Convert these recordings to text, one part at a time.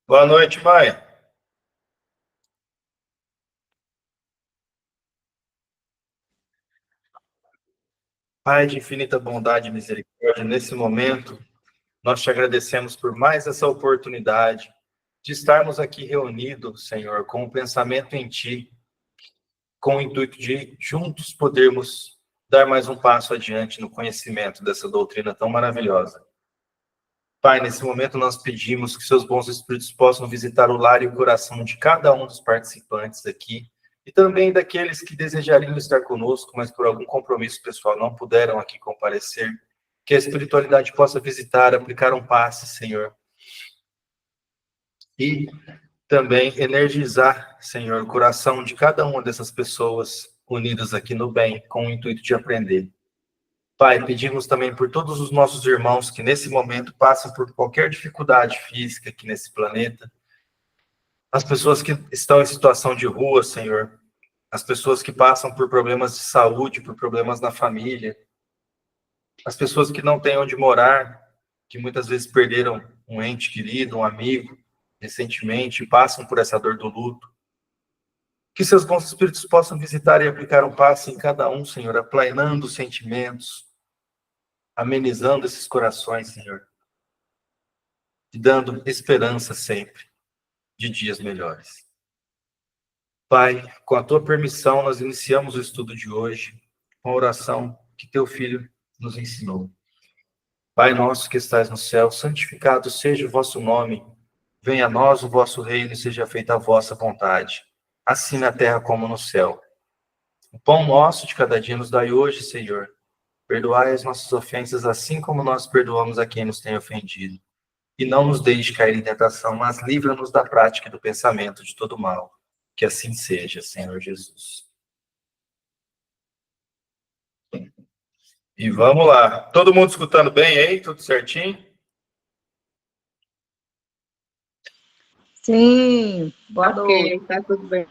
Boa noite, mãe. Pai de infinita bondade e misericórdia, nesse momento, nós te agradecemos por mais essa oportunidade de estarmos aqui reunidos, Senhor, com o pensamento em Ti, com o intuito de juntos podermos dar mais um passo adiante no conhecimento dessa doutrina tão maravilhosa. Pai, nesse momento nós pedimos que seus bons espíritos possam visitar o lar e o coração de cada um dos participantes aqui, e também daqueles que desejariam estar conosco, mas por algum compromisso pessoal não puderam aqui comparecer. Que a espiritualidade possa visitar, aplicar um passe, Senhor. E também energizar, Senhor, o coração de cada uma dessas pessoas unidas aqui no bem, com o intuito de aprender. Pai, pedimos também por todos os nossos irmãos que nesse momento passam por qualquer dificuldade física aqui nesse planeta, as pessoas que estão em situação de rua, Senhor, as pessoas que passam por problemas de saúde, por problemas na família, as pessoas que não têm onde morar, que muitas vezes perderam um ente querido, um amigo, recentemente, e passam por essa dor do luto. Que seus bons espíritos possam visitar e aplicar um passe em cada um, Senhor, aplanando os sentimentos, amenizando esses corações, Senhor, e dando esperança sempre de dias melhores. Pai, com a tua permissão, nós iniciamos o estudo de hoje com a oração que teu filho nos ensinou. Pai nosso que estais no céu, santificado seja o vosso nome. Venha a nós o vosso reino e seja feita a vossa vontade, assim na terra como no céu. O pão nosso de cada dia nos dai hoje, Senhor. Perdoai as nossas ofensas, assim como nós perdoamos a quem nos tem ofendido. E não nos deixe cair em tentação, mas livra-nos da prática e do pensamento de todo mal. Que assim seja, Senhor Jesus. E vamos lá. Todo mundo escutando bem aí? Tudo certinho? Sim, boa noite. Ok, tá tudo bem.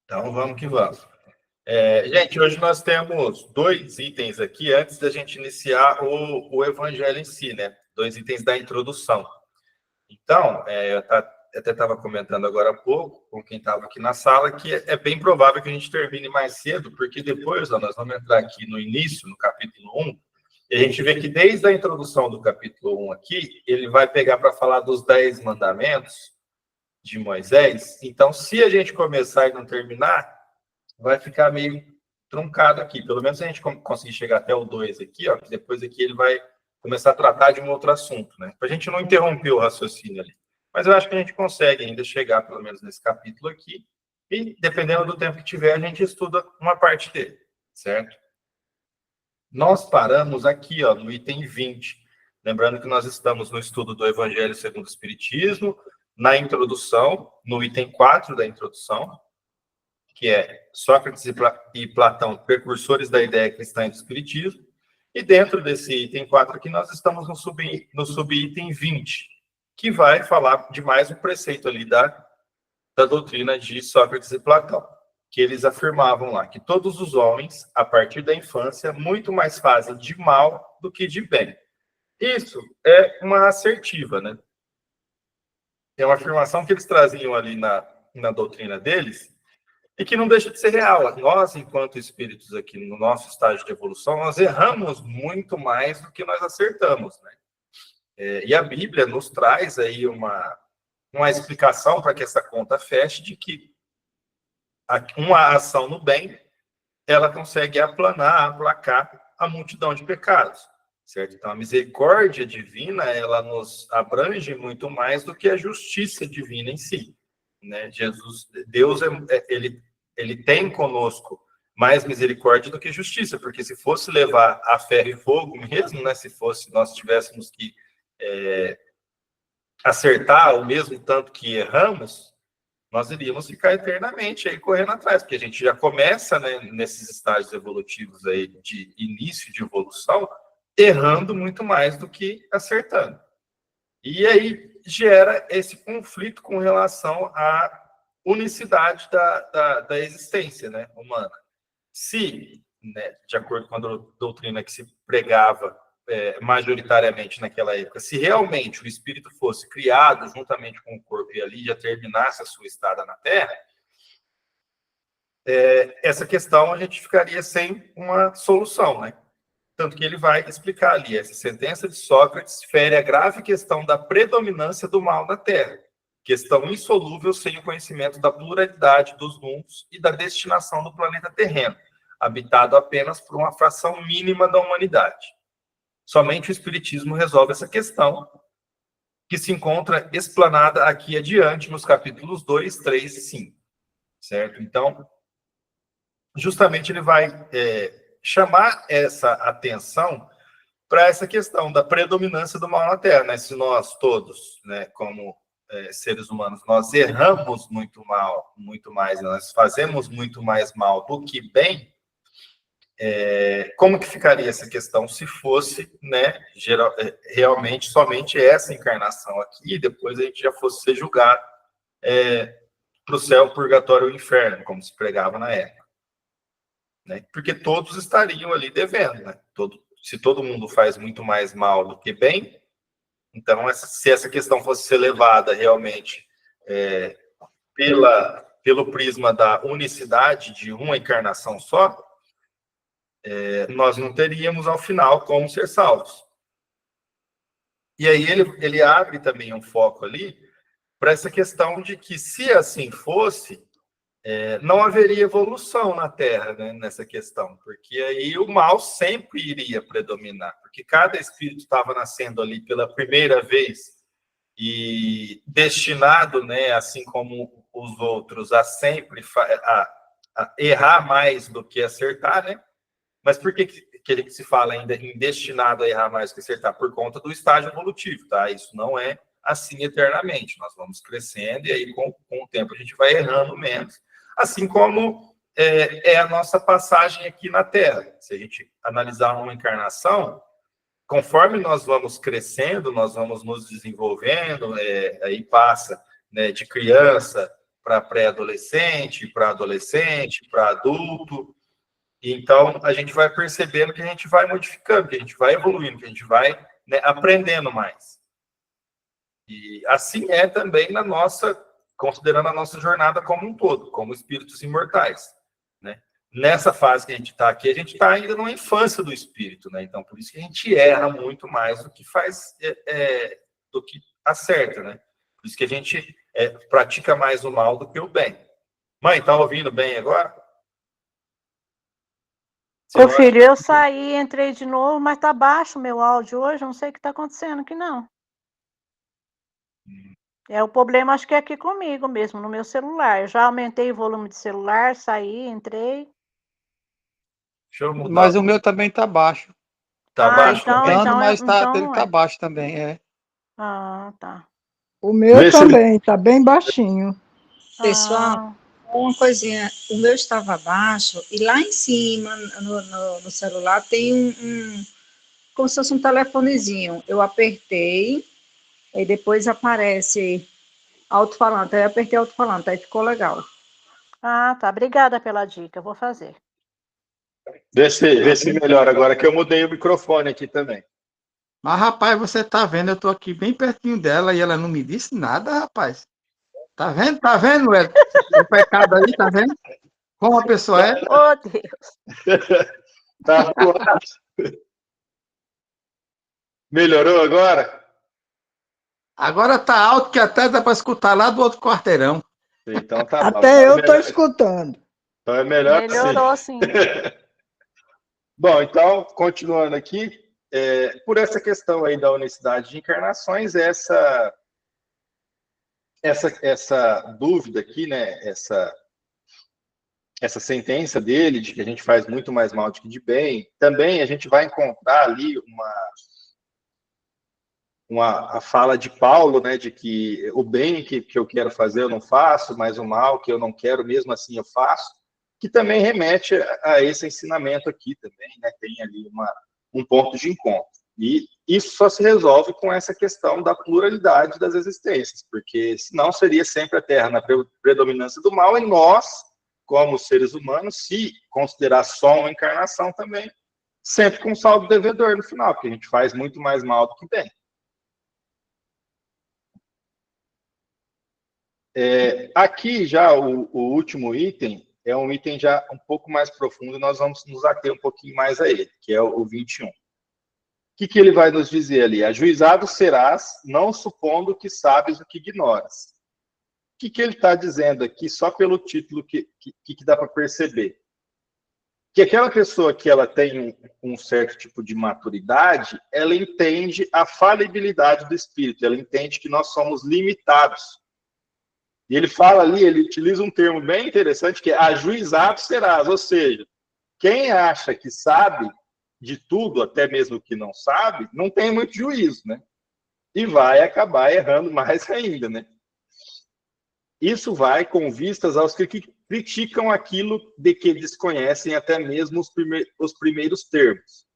Então vamos que vamos. Gente, hoje nós temos 2 itens aqui antes da gente iniciar o evangelho em si, né? 2 itens da introdução. Então, eu até estava comentando agora há pouco com quem estava aqui na sala que é bem provável que a gente termine mais cedo, porque depois nós vamos entrar aqui no início, no capítulo 1, e a gente vê que desde a introdução do capítulo 1 aqui, ele vai pegar para falar dos 10 mandamentos de Moisés. Então, se a gente começar e não terminar, vai ficar meio truncado aqui. Pelo menos se a gente conseguir chegar até o 2 aqui, ó, que depois aqui ele vai começar a tratar de um outro assunto, né? Para a gente não interromper o raciocínio ali. Mas eu acho que a gente consegue ainda chegar, pelo menos nesse capítulo aqui, e dependendo do tempo que tiver, a gente estuda uma parte dele, certo? Nós paramos aqui, ó, no item 20. Lembrando que nós estamos no estudo do Evangelho segundo o Espiritismo, na introdução, no item 4 da introdução, que é Sócrates e Platão, precursores da ideia cristã e do Espiritismo. E dentro desse item 4 aqui, nós estamos no subitem 20, que vai falar de mais um preceito ali da doutrina de Sócrates e Platão, que eles afirmavam lá que todos os homens, a partir da infância, muito mais fazem de mal do que de bem. Isso é uma assertiva, né? É uma afirmação que eles traziam ali na doutrina deles, e que não deixa de ser real. Nós, enquanto espíritos aqui no nosso estágio de evolução, nós erramos muito mais do que nós acertamos, né? E a Bíblia nos traz aí uma explicação para que essa conta feche de que uma ação no bem, ela consegue aplacar a multidão de pecados, certo? Então, a misericórdia divina, ela nos abrange muito mais do que a justiça divina em si, né? Deus, ele tem conosco mais misericórdia do que justiça, porque se fosse levar a ferro e fogo mesmo, né? Se fosse nós tivéssemos que acertar o mesmo tanto que erramos, nós iríamos ficar eternamente aí correndo atrás, porque a gente já começa, né, nesses estágios evolutivos aí de início de evolução, errando muito mais do que acertando. E aí gera esse conflito com relação à unicidade da existência, né, humana. Se, né, de acordo com a doutrina que se pregava majoritariamente naquela época, se realmente o espírito fosse criado juntamente com o corpo e ali já terminasse a sua estada na Terra, essa questão a gente ficaria sem uma solução, né? Tanto que ele vai explicar ali, essa sentença de Sócrates fere a grave questão da predominância do mal na Terra, questão insolúvel sem o conhecimento da pluralidade dos mundos e da destinação do planeta terreno, habitado apenas por uma fração mínima da humanidade. Somente o Espiritismo resolve essa questão, que se encontra explanada aqui adiante nos capítulos 2, 3 e 5, certo? Então, justamente ele vai chamar essa atenção para essa questão da predominância do mal na Terra, né? Se nós todos, né, como seres humanos, nós erramos muito mal, muito mais, nós fazemos muito mais mal do que bem, como que ficaria essa questão se fosse, né, realmente somente essa encarnação aqui, e depois a gente já fosse ser julgado para o céu, purgatório ou inferno, como se pregava na época, né? Porque todos estariam ali devendo, né? Se todo mundo faz muito mais mal do que bem, então se essa questão fosse ser levada realmente pelo prisma da unicidade de uma encarnação só, nós não teríamos ao final como ser salvos. E aí ele abre também um foco ali para essa questão de que, se assim fosse, não haveria evolução na Terra, né, nessa questão, porque aí o mal sempre iria predominar, porque cada espírito estava nascendo ali pela primeira vez e destinado, né, assim como os outros, a sempre a errar mais do que acertar, né? Mas por que a gente se fala ainda em destinado a errar mais do que acertar? Por conta do estágio evolutivo, tá? Isso não é assim eternamente. Nós vamos crescendo e aí com o tempo a gente vai errando menos. Assim como a nossa passagem aqui na Terra. Se a gente analisar uma encarnação, conforme nós vamos crescendo, nós vamos nos desenvolvendo, aí passa, né, de criança para pré-adolescente, para adolescente, para adulto. Então, a gente vai percebendo que a gente vai modificando, que a gente vai evoluindo, que a gente vai, né, aprendendo mais. E assim é também considerando a nossa jornada como um todo, como espíritos imortais, né? Nessa fase que a gente está aqui, a gente está ainda numa infância do espírito, né? Então, por isso que a gente erra muito mais do que do que acerta, né? Por isso que a gente pratica mais o mal do que o bem. Mãe, tá ouvindo bem agora? Ô, filho, eu saí, entrei de novo, mas tá baixo o meu áudio hoje, não sei o que tá acontecendo aqui, não. O problema, acho que é aqui comigo mesmo, no meu celular. Eu já aumentei o volume de celular, saí, entrei. Deixa eu mudar. Mas o meu também tá baixo. Tá baixo também? Mas ele tá baixo também, Ah, tá. O meu também, tá bem baixinho. Pessoal, uma coisinha, o meu estava baixo e lá em cima, no celular, tem como se fosse um telefonezinho. Eu apertei e depois aparece alto-falante. Aí eu apertei alto-falante, aí ficou legal. Ah, tá. Obrigada pela dica, eu vou fazer. Vê se melhora agora que eu mudei o microfone aqui também. Mas, rapaz, você tá vendo, eu tô aqui bem pertinho dela e ela não me disse nada, rapaz. Tá vendo? Tá vendo, o pecado aí, tá vendo? Como a pessoa é? Oh, Deus. Tá melhorou agora? Agora tá alto que até dá para escutar lá do outro quarteirão. Então tá bom. Até eu tô escutando. Então é melhor Melhorou, sim. Bom, então, continuando aqui, por essa questão aí da unicidade de encarnações, essa dúvida aqui, né, essa sentença dele de que a gente faz muito mais mal do que de bem, também a gente vai encontrar ali a fala de Paulo, né, de que o bem que eu quero fazer eu não faço, mas o mal que eu não quero, mesmo assim eu faço, que também remete a esse ensinamento aqui também, né, tem ali um ponto de encontro. E isso só se resolve com essa questão da pluralidade das existências, porque senão seria sempre a Terra na predominância do mal, e nós, como seres humanos, se considerar só uma encarnação também, sempre com saldo devedor no final, porque a gente faz muito mais mal do que bem. Aqui já o último item é um item já um pouco mais profundo, e nós vamos nos ater um pouquinho mais a ele, que é o 21. O que ele vai nos dizer ali? Ajuizado serás, não supondo que sabes o que ignoras. O que ele está dizendo aqui, só pelo título que dá para perceber? Que aquela pessoa que ela tem um certo tipo de maturidade, ela entende a falibilidade do Espírito, ela entende que nós somos limitados. E ele fala ali, ele utiliza um termo bem interessante, que é ajuizado serás, ou seja, quem acha que sabe de tudo, até mesmo que não sabe, não tem muito juízo, né? E vai acabar errando mais ainda, né? Isso vai com vistas aos que criticam aquilo de que desconhecem até mesmo os primeiros termos.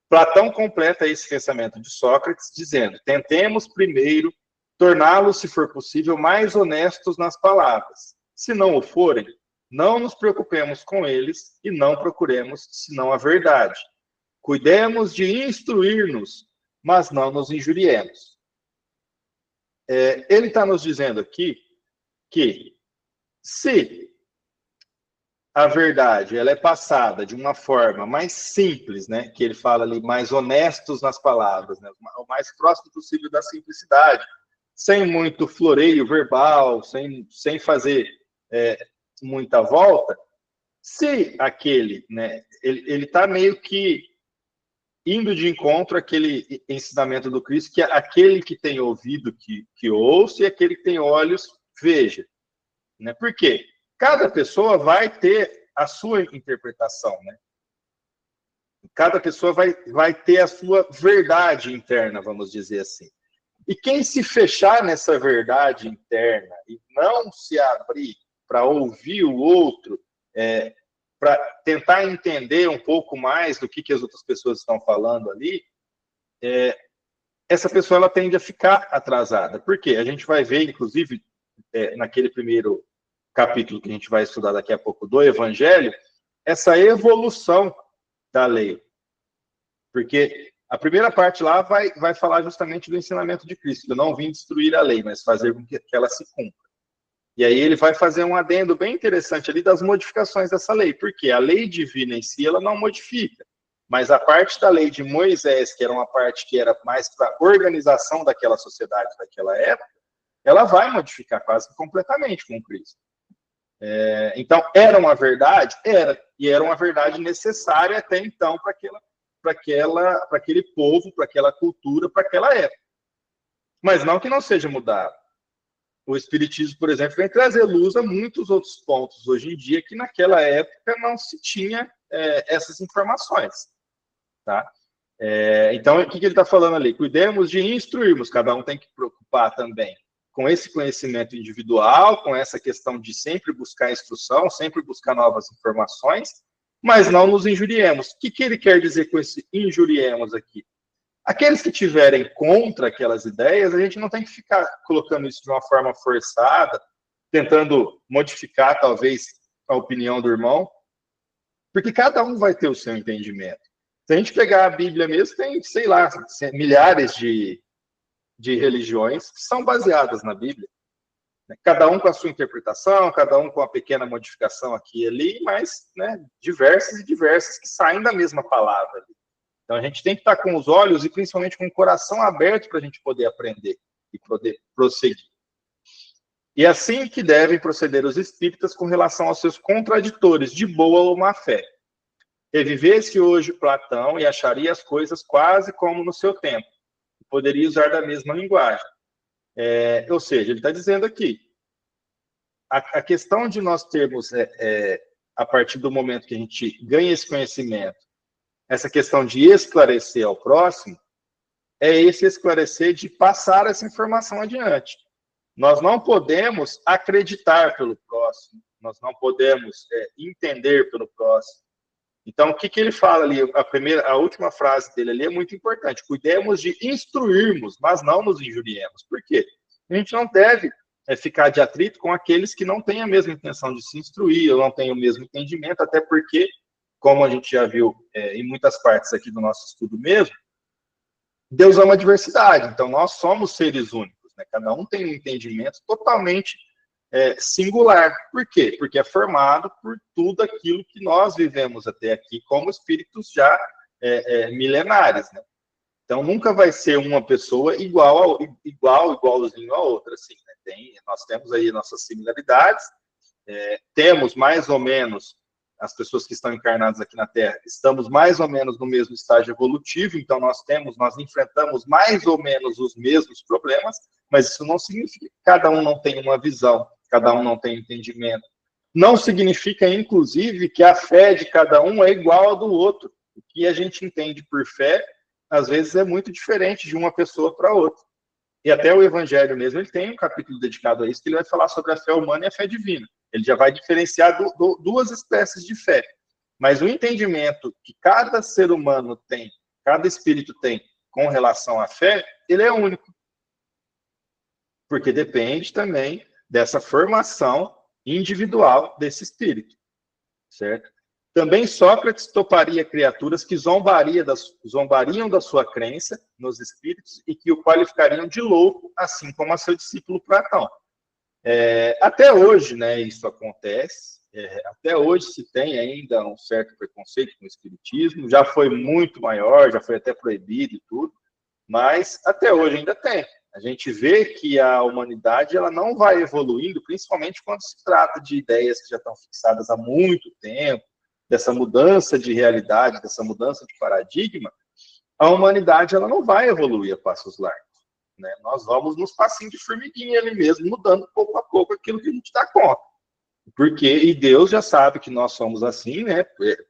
Platão completa esse pensamento de Sócrates dizendo: tentemos primeiro torná-los, se for possível, mais honestos nas palavras. Se não o forem, não nos preocupemos com eles e não procuremos senão a verdade. Cuidemos de instruir-nos, mas não nos injuriemos. Ele está nos dizendo aqui que se a verdade ela é passada de uma forma mais simples, né, que ele fala ali, mais honestos nas palavras, né, o mais próximo possível da simplicidade, sem muito floreio verbal, sem fazer muita volta, se aquele, né, ele está meio que indo de encontro àquele ensinamento do Cristo, que é aquele que tem ouvido que ouça e aquele que tem olhos veja. Né? Por quê? Cada pessoa vai ter a sua interpretação, né? Cada pessoa vai ter a sua verdade interna, vamos dizer assim. E quem se fechar nessa verdade interna e não se abrir para ouvir o outro, para tentar entender um pouco mais do que as outras pessoas estão falando ali, essa pessoa ela tende a ficar atrasada. Por quê? A gente vai ver, inclusive, naquele primeiro capítulo que a gente vai estudar daqui a pouco do Evangelho, essa evolução da lei. Porque a primeira parte lá vai falar justamente do ensinamento de Cristo. Eu não vim destruir a lei, mas fazer com que ela se cumpra. E aí ele vai fazer um adendo bem interessante ali das modificações dessa lei. Porque a lei divina em si, ela não modifica. Mas a parte da lei de Moisés, que era uma parte que era mais para a organização daquela sociedade, daquela época, ela vai modificar quase completamente com Cristo. Então, era uma verdade? Era. E era uma verdade necessária até então para aquele povo, para aquela cultura, para aquela época. Mas não que não seja mudado. O Espiritismo, por exemplo, vem trazer luz a muitos outros pontos hoje em dia que naquela época não se tinha essas informações. Tá? Então, o que ele está falando ali? Cuidemos de instruirmos, cada um tem que preocupar também com esse conhecimento individual, com essa questão de sempre buscar instrução, sempre buscar novas informações, mas não nos injuriemos. O que ele quer dizer com esse injuriemos aqui? Aqueles que tiverem contra aquelas ideias, a gente não tem que ficar colocando isso de uma forma forçada, tentando modificar, talvez, a opinião do irmão, porque cada um vai ter o seu entendimento. Se a gente pegar a Bíblia mesmo, tem, sei lá, milhares de religiões que são baseadas na Bíblia. Cada um com a sua interpretação, cada um com uma pequena modificação aqui e ali, mas diversas e diversas que saem da mesma palavra ali. Então, a gente tem que estar com os olhos e principalmente com o coração aberto para a gente poder aprender e poder prosseguir. E assim que devem proceder os espíritas com relação aos seus contraditores, de boa ou má fé. Revivesse hoje Platão e acharia as coisas quase como no seu tempo. Poderia usar da mesma linguagem. Ou seja, ele está dizendo aqui, a questão de nós termos, a partir do momento que a gente ganha esse conhecimento, essa questão de esclarecer ao próximo, é esse esclarecer de passar essa informação adiante. Nós não podemos acreditar pelo próximo, nós não podemos entender pelo próximo. Então, o que ele fala ali, a última frase dele ali é muito importante. Cuidemos de instruirmos, mas não nos injuriemos. Por quê? A gente não deve ficar de atrito com aqueles que não têm a mesma intenção de se instruir, ou não têm o mesmo entendimento, até porque como a gente já viu em muitas partes aqui do nosso estudo mesmo, Deus ama a diversidade, então nós somos seres únicos, né? Cada um tem um entendimento totalmente singular. Por quê? Porque é formado por tudo aquilo que nós vivemos até aqui como espíritos já milenares, né? Então nunca vai ser uma pessoa igualzinho a outra, assim, né? Nós temos aí nossas similaridades, temos mais ou menos, as pessoas que estão encarnadas aqui na Terra, estamos mais ou menos no mesmo estágio evolutivo, então nós enfrentamos mais ou menos os mesmos problemas, mas isso não significa que cada um não tem uma visão, cada um não tem entendimento. Não significa, inclusive, que a fé de cada um é igual à do outro. O que a gente entende por fé, às vezes, é muito diferente de uma pessoa para outra. E até o Evangelho mesmo, ele tem um capítulo dedicado a isso, que ele vai falar sobre a fé humana e a fé divina. Ele já vai diferenciar duas espécies de fé. Mas o entendimento que cada ser humano tem, cada espírito tem com relação à fé, ele é único. Porque depende também dessa formação individual desse espírito, certo? Também Sócrates toparia criaturas que zombariam da sua crença nos espíritos e que o qualificariam de louco, assim como a seu discípulo Platão. Até hoje, né, isso acontece, até hoje se tem ainda um certo preconceito com o espiritismo, já foi muito maior, já foi até proibido e tudo, mas até hoje ainda tem. A gente vê que a humanidade ela não vai evoluindo, principalmente quando se trata de ideias que já estão fixadas há muito tempo, dessa mudança de realidade, dessa mudança de paradigma. A humanidade ela não vai evoluir a passos largos, né? Nós vamos nos passinhos de formiguinha ali mesmo, mudando pouco a pouco aquilo que a gente dá conta. E Deus já sabe que nós somos assim, né?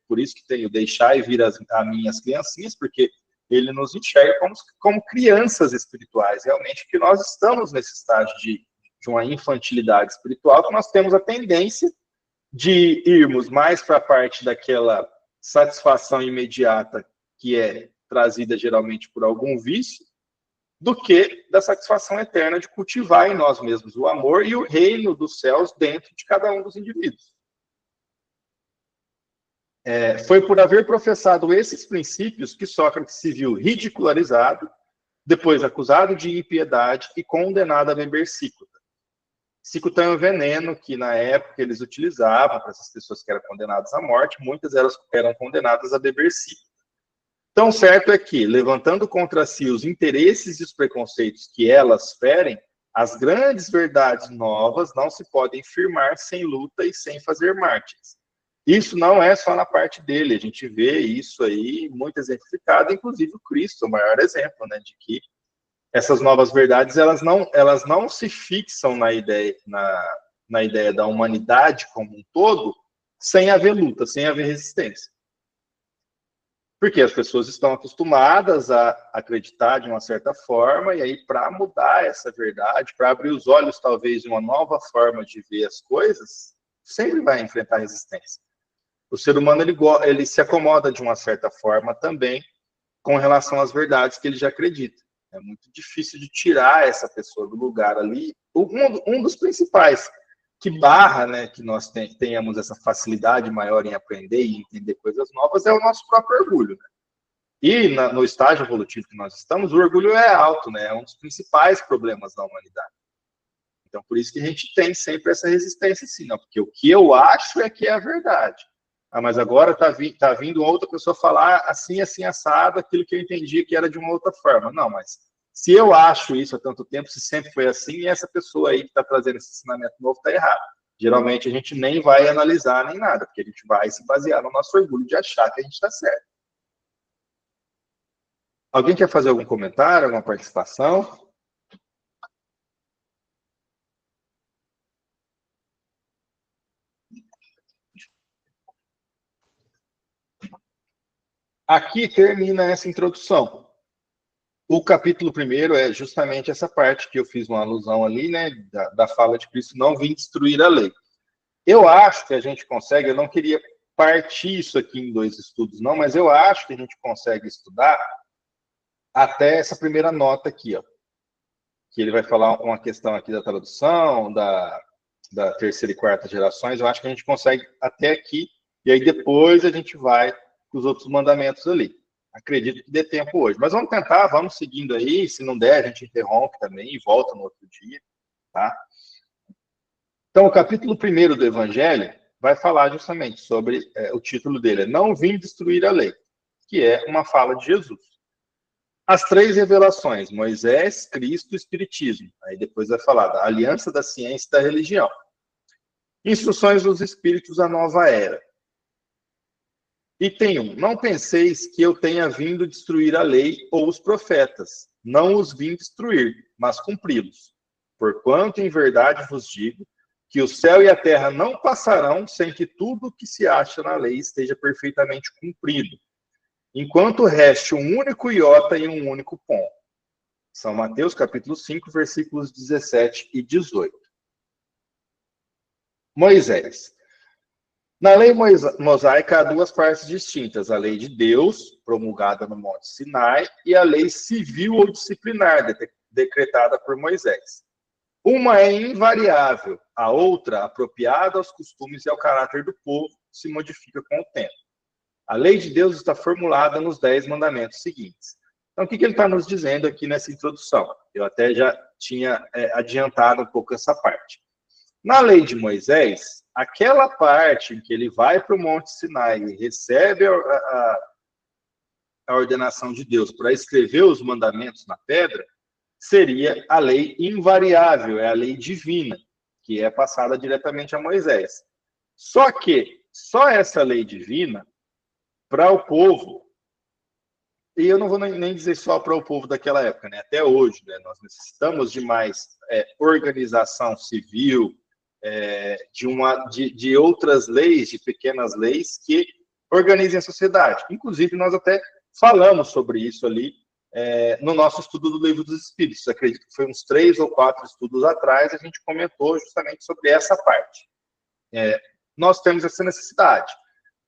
Por isso que tem o deixar e vir a minhas criancinhas, porque ele nos enxerga como crianças espirituais, realmente, que nós estamos nesse estágio de uma infantilidade espiritual, que nós temos a tendência de irmos mais para a parte daquela satisfação imediata que é trazida geralmente por algum vício, do que da satisfação eterna de cultivar em nós mesmos o amor e o reino dos céus dentro de cada um dos indivíduos. Foi por haver professado esses princípios que Sócrates se viu ridicularizado, depois acusado de impiedade e condenado a beber cicuta. Cicuta é um veneno que, na época, eles utilizavam para essas pessoas que eram condenadas à morte, muitas eram condenadas a beber cicuta. Tão certo é que, levantando contra si os interesses e os preconceitos que elas ferem, as grandes verdades novas não se podem firmar sem luta e sem fazer mártires. Isso não é só na parte dele, a gente vê isso aí muito exemplificado, inclusive o Cristo, o maior exemplo, né, de que essas novas verdades, elas não se fixam na ideia da humanidade como um todo, sem haver luta, sem haver resistência. Porque as pessoas estão acostumadas a acreditar de uma certa forma, e aí para mudar essa verdade, para abrir os olhos talvez de uma nova forma de ver as coisas, sempre vai enfrentar resistência. O ser humano ele se acomoda de uma certa forma também com relação às verdades que ele já acredita. É muito difícil de tirar essa pessoa do lugar ali. Um dos principais que barra, né, que nós tenhamos essa facilidade maior em aprender e entender coisas novas é o nosso próprio orgulho, né? E no estágio evolutivo que nós estamos, o orgulho é alto, né? É um dos principais problemas da humanidade. Então, por isso que a gente tem sempre essa resistência, sim, não? Porque o que eu acho é que é a verdade. Mas agora tá vindo outra pessoa falar assim, assim, assado, aquilo que eu entendi que era de uma outra forma. Não, mas se eu acho isso há tanto tempo, se sempre foi assim, e essa pessoa aí que está trazendo esse ensinamento novo está errado. Geralmente a gente nem vai analisar nem nada, porque a gente vai se basear no nosso orgulho de achar que a gente está certo. Alguém quer fazer algum comentário, alguma participação? Aqui termina essa introdução. O capítulo 1º é justamente essa parte que eu fiz uma alusão ali, né, da fala de Cristo, não vim destruir a lei. Eu acho que a gente consegue, eu não queria partir isso aqui em 2 estudos, não, mas eu acho que a gente consegue estudar até essa primeira nota aqui, ó, que ele vai falar uma questão aqui da tradução, da terceira e quarta gerações. Eu acho que a gente consegue até aqui e aí depois a gente vai para os outros mandamentos ali. Acredito que dê tempo hoje. Mas vamos tentar, vamos seguindo aí. Se não der, a gente interrompe também e volta no outro dia, tá? Então, o capítulo 1 do Evangelho vai falar justamente sobre, o título dele é Não Vim Destruir a Lei, que é uma fala de Jesus. As 3 revelações, Moisés, Cristo e Espiritismo. Aí depois vai falar da aliança da ciência e da religião. Instruções dos Espíritos à nova era. Item 1. Não penseis que eu tenha vindo destruir a lei ou os profetas. Não os vim destruir, mas cumpri-los. Porquanto, em verdade vos digo, que o céu e a terra não passarão sem que tudo o que se acha na lei esteja perfeitamente cumprido, enquanto reste um único iota e um único ponto. São Mateus, capítulo 5, versículos 17 e 18. Moisés. Na lei mosaica há 2 partes distintas, a lei de Deus, promulgada no Monte Sinai, e a lei civil ou disciplinar, decretada por Moisés. Uma é invariável, a outra, apropriada aos costumes e ao caráter do povo, se modifica com o tempo. A lei de Deus está formulada nos 10 mandamentos seguintes. Então, o que ele está nos dizendo aqui nessa introdução? Eu até já tinha adiantado um pouco essa parte. Na lei de Moisés, aquela parte em que ele vai para o Monte Sinai e recebe a ordenação de Deus para escrever os mandamentos na pedra, seria a lei invariável, é a lei divina, que é passada diretamente a Moisés. Só que, só essa lei divina, para o povo, e eu não vou nem dizer só para o povo daquela época, né? Até hoje, né? Nós necessitamos de mais organização civil, de outras leis, de pequenas leis que organizem a sociedade. Inclusive, nós até falamos sobre isso ali no nosso estudo do Livro dos Espíritos. Acredito que foi uns 3 ou 4 estudos atrás, a gente comentou justamente sobre essa parte. Nós temos essa necessidade.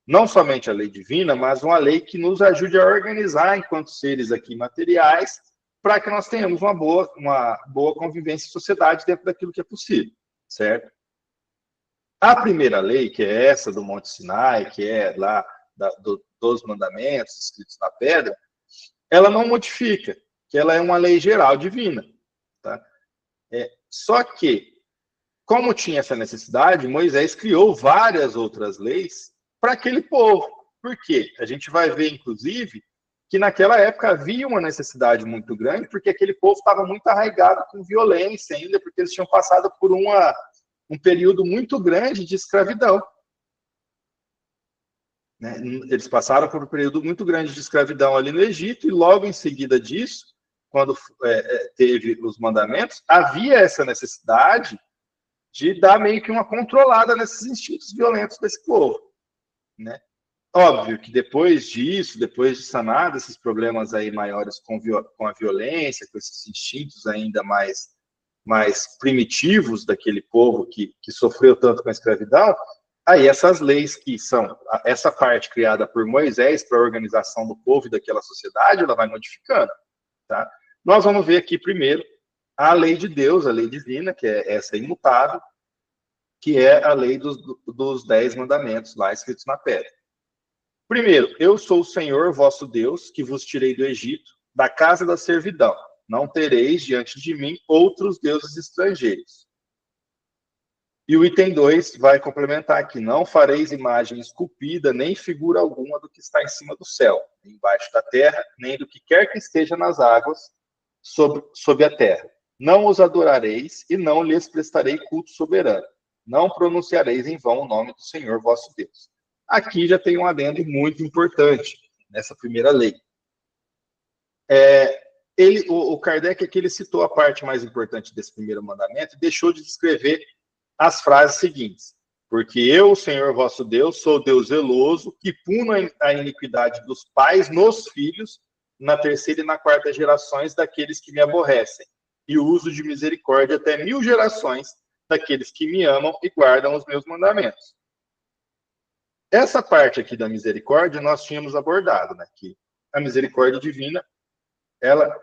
Não somente a lei divina, mas uma lei que nos ajude a organizar enquanto seres aqui materiais, para que nós tenhamos uma boa convivência em sociedade dentro daquilo que é possível, certo? A primeira lei, que é essa do Monte Sinai, que é lá dos mandamentos escritos na pedra, ela não modifica, que ela é uma lei geral divina. Tá? Só que, como tinha essa necessidade, Moisés criou várias outras leis para aquele povo. Por quê? A gente vai ver, inclusive, que naquela época havia uma necessidade muito grande, porque aquele povo estava muito arraigado com violência ainda, porque eles tinham passado por um período muito grande de escravidão. Né? Eles passaram por um período muito grande de escravidão ali no Egito, e logo em seguida disso, quando teve os mandamentos, havia essa necessidade de dar meio que uma controlada nesses instintos violentos desse povo. Né? Óbvio que depois disso, depois de sanar desses problemas aí maiores com a violência, com esses instintos ainda mais primitivos daquele povo que sofreu tanto com a escravidão, aí essas leis que são, essa parte criada por Moisés para a organização do povo e daquela sociedade, ela vai modificando. Tá? Nós vamos ver aqui primeiro a lei de Deus, a lei divina, que é essa imutável, que é a lei dos 10 mandamentos lá escritos na pedra. Primeiro, eu sou o Senhor, vosso Deus, que vos tirei do Egito, da casa da servidão. Não tereis diante de mim outros deuses estrangeiros. E o item 2 vai complementar aqui. Não fareis imagem esculpida, nem figura alguma do que está em cima do céu, nem embaixo da terra, nem do que quer que esteja nas águas sob a terra. Não os adorareis e não lhes prestarei culto soberano. Não pronunciareis em vão o nome do Senhor vosso Deus. Aqui já tem um adendo muito importante nessa primeira lei. O Kardec aqui ele citou a parte mais importante desse primeiro mandamento e deixou de descrever as frases seguintes. Porque eu, o Senhor vosso Deus, sou Deus zeloso, que puno a iniquidade dos pais nos filhos, na terceira e na quarta gerações daqueles que me aborrecem, e uso de misericórdia até 1000 gerações daqueles que me amam e guardam os meus mandamentos. Essa parte aqui da misericórdia nós tínhamos abordado, né? Que a misericórdia divina, ela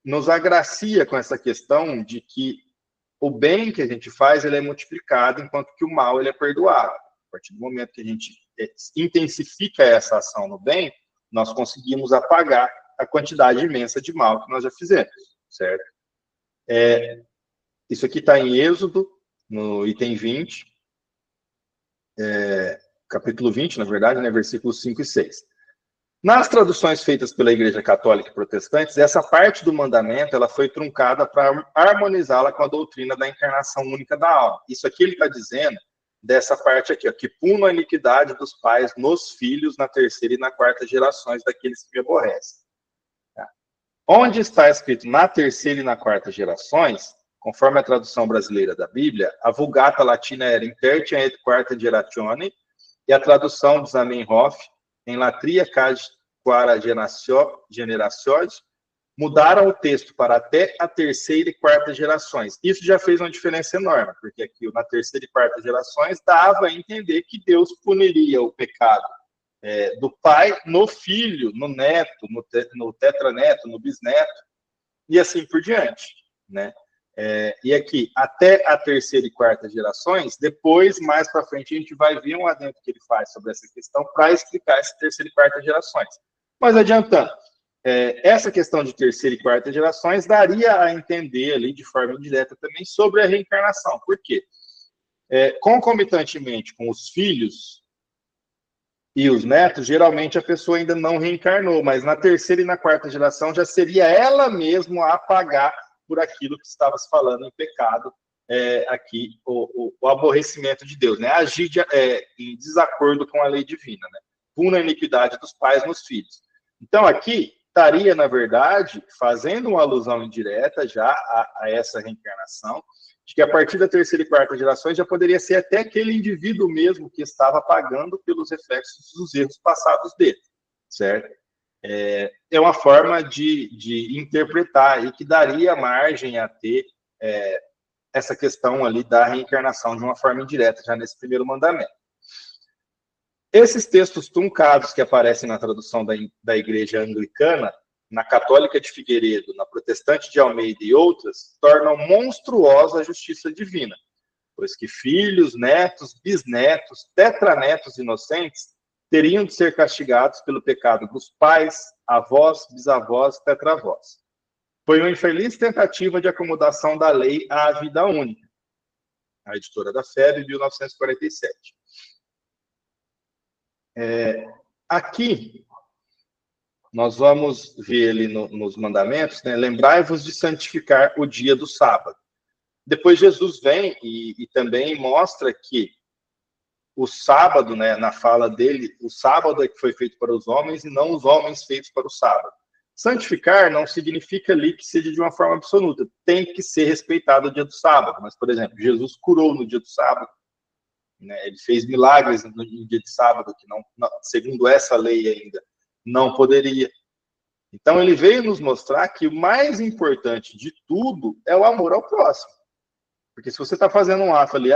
nos agracia com essa questão de que o bem que a gente faz, ele é multiplicado, enquanto que o mal, ele é perdoado. A partir do momento que a gente intensifica essa ação no bem, nós conseguimos apagar a quantidade imensa de mal que nós já fizemos, certo? Isso aqui está em Êxodo, no item 20, capítulo 20, na verdade, né, versículos 5 e 6. Nas traduções feitas pela Igreja Católica e Protestantes, essa parte do mandamento ela foi truncada para harmonizá-la com a doutrina da encarnação única da alma. Isso aqui ele está dizendo dessa parte aqui, ó, que puno a iniquidade dos pais nos filhos na terceira e na quarta gerações daqueles que me aborrecem. Tá? Onde está escrito na terceira e na quarta gerações, conforme a tradução brasileira da Bíblia, a Vulgata Latina era in tertia et quarta generatione, e a tradução de Zamenhof, em latria quara generações, mudaram o texto para até a terceira e quarta gerações. Isso já fez uma diferença enorme, porque aqui na terceira e quarta gerações dava a entender que Deus puniria o pecado do pai no filho, no neto, no tetraneto, no bisneto, e assim por diante, né? E aqui, até a terceira e quarta gerações, depois, mais para frente, a gente vai ver um adendo que ele faz sobre essa questão para explicar essa terceira e quarta gerações. Mas adiantando, essa questão de terceira e quarta gerações daria a entender ali de forma indireta também sobre a reencarnação. Por quê? Concomitantemente com os filhos e os netos, geralmente a pessoa ainda não reencarnou, mas na terceira e na quarta geração já seria ela mesma a pagar por aquilo que estava se falando em pecado, aqui, o aborrecimento de Deus, né? Agir em desacordo com a lei divina, né? Puna a iniquidade dos pais nos filhos. Então, aqui, estaria, na verdade, fazendo uma alusão indireta já a essa reencarnação, de que a partir da terceira e quarta gerações já poderia ser até aquele indivíduo mesmo que estava pagando pelos reflexos dos erros passados dele, certo? É uma forma de interpretar e que daria margem a ter essa questão ali da reencarnação de uma forma indireta, já nesse primeiro mandamento. Esses textos truncados que aparecem na tradução da Igreja Anglicana, na Católica de Figueiredo, na Protestante de Almeida e outras, tornam monstruosa a justiça divina, pois que filhos, netos, bisnetos, tetranetos inocentes teriam de ser castigados pelo pecado dos pais, avós, bisavós, tetravós. Foi uma infeliz tentativa de acomodação da lei à vida única. A Editora da FEB, 1947. Aqui, nós vamos ver ali nos mandamentos, né? Lembrai-vos de santificar o dia do sábado. Depois Jesus vem e também mostra que o sábado, né, na fala dele, o sábado é que foi feito para os homens e não os homens feitos para o sábado. Santificar não significa ali que seja de uma forma absoluta. Tem que ser respeitado o dia do sábado. Mas, por exemplo, Jesus curou no dia do sábado, né? Ele fez milagres no dia de sábado, que não, segundo essa lei ainda, não poderia. Então, ele veio nos mostrar que o mais importante de tudo é o amor ao próximo. Porque se você está fazendo um ato ali,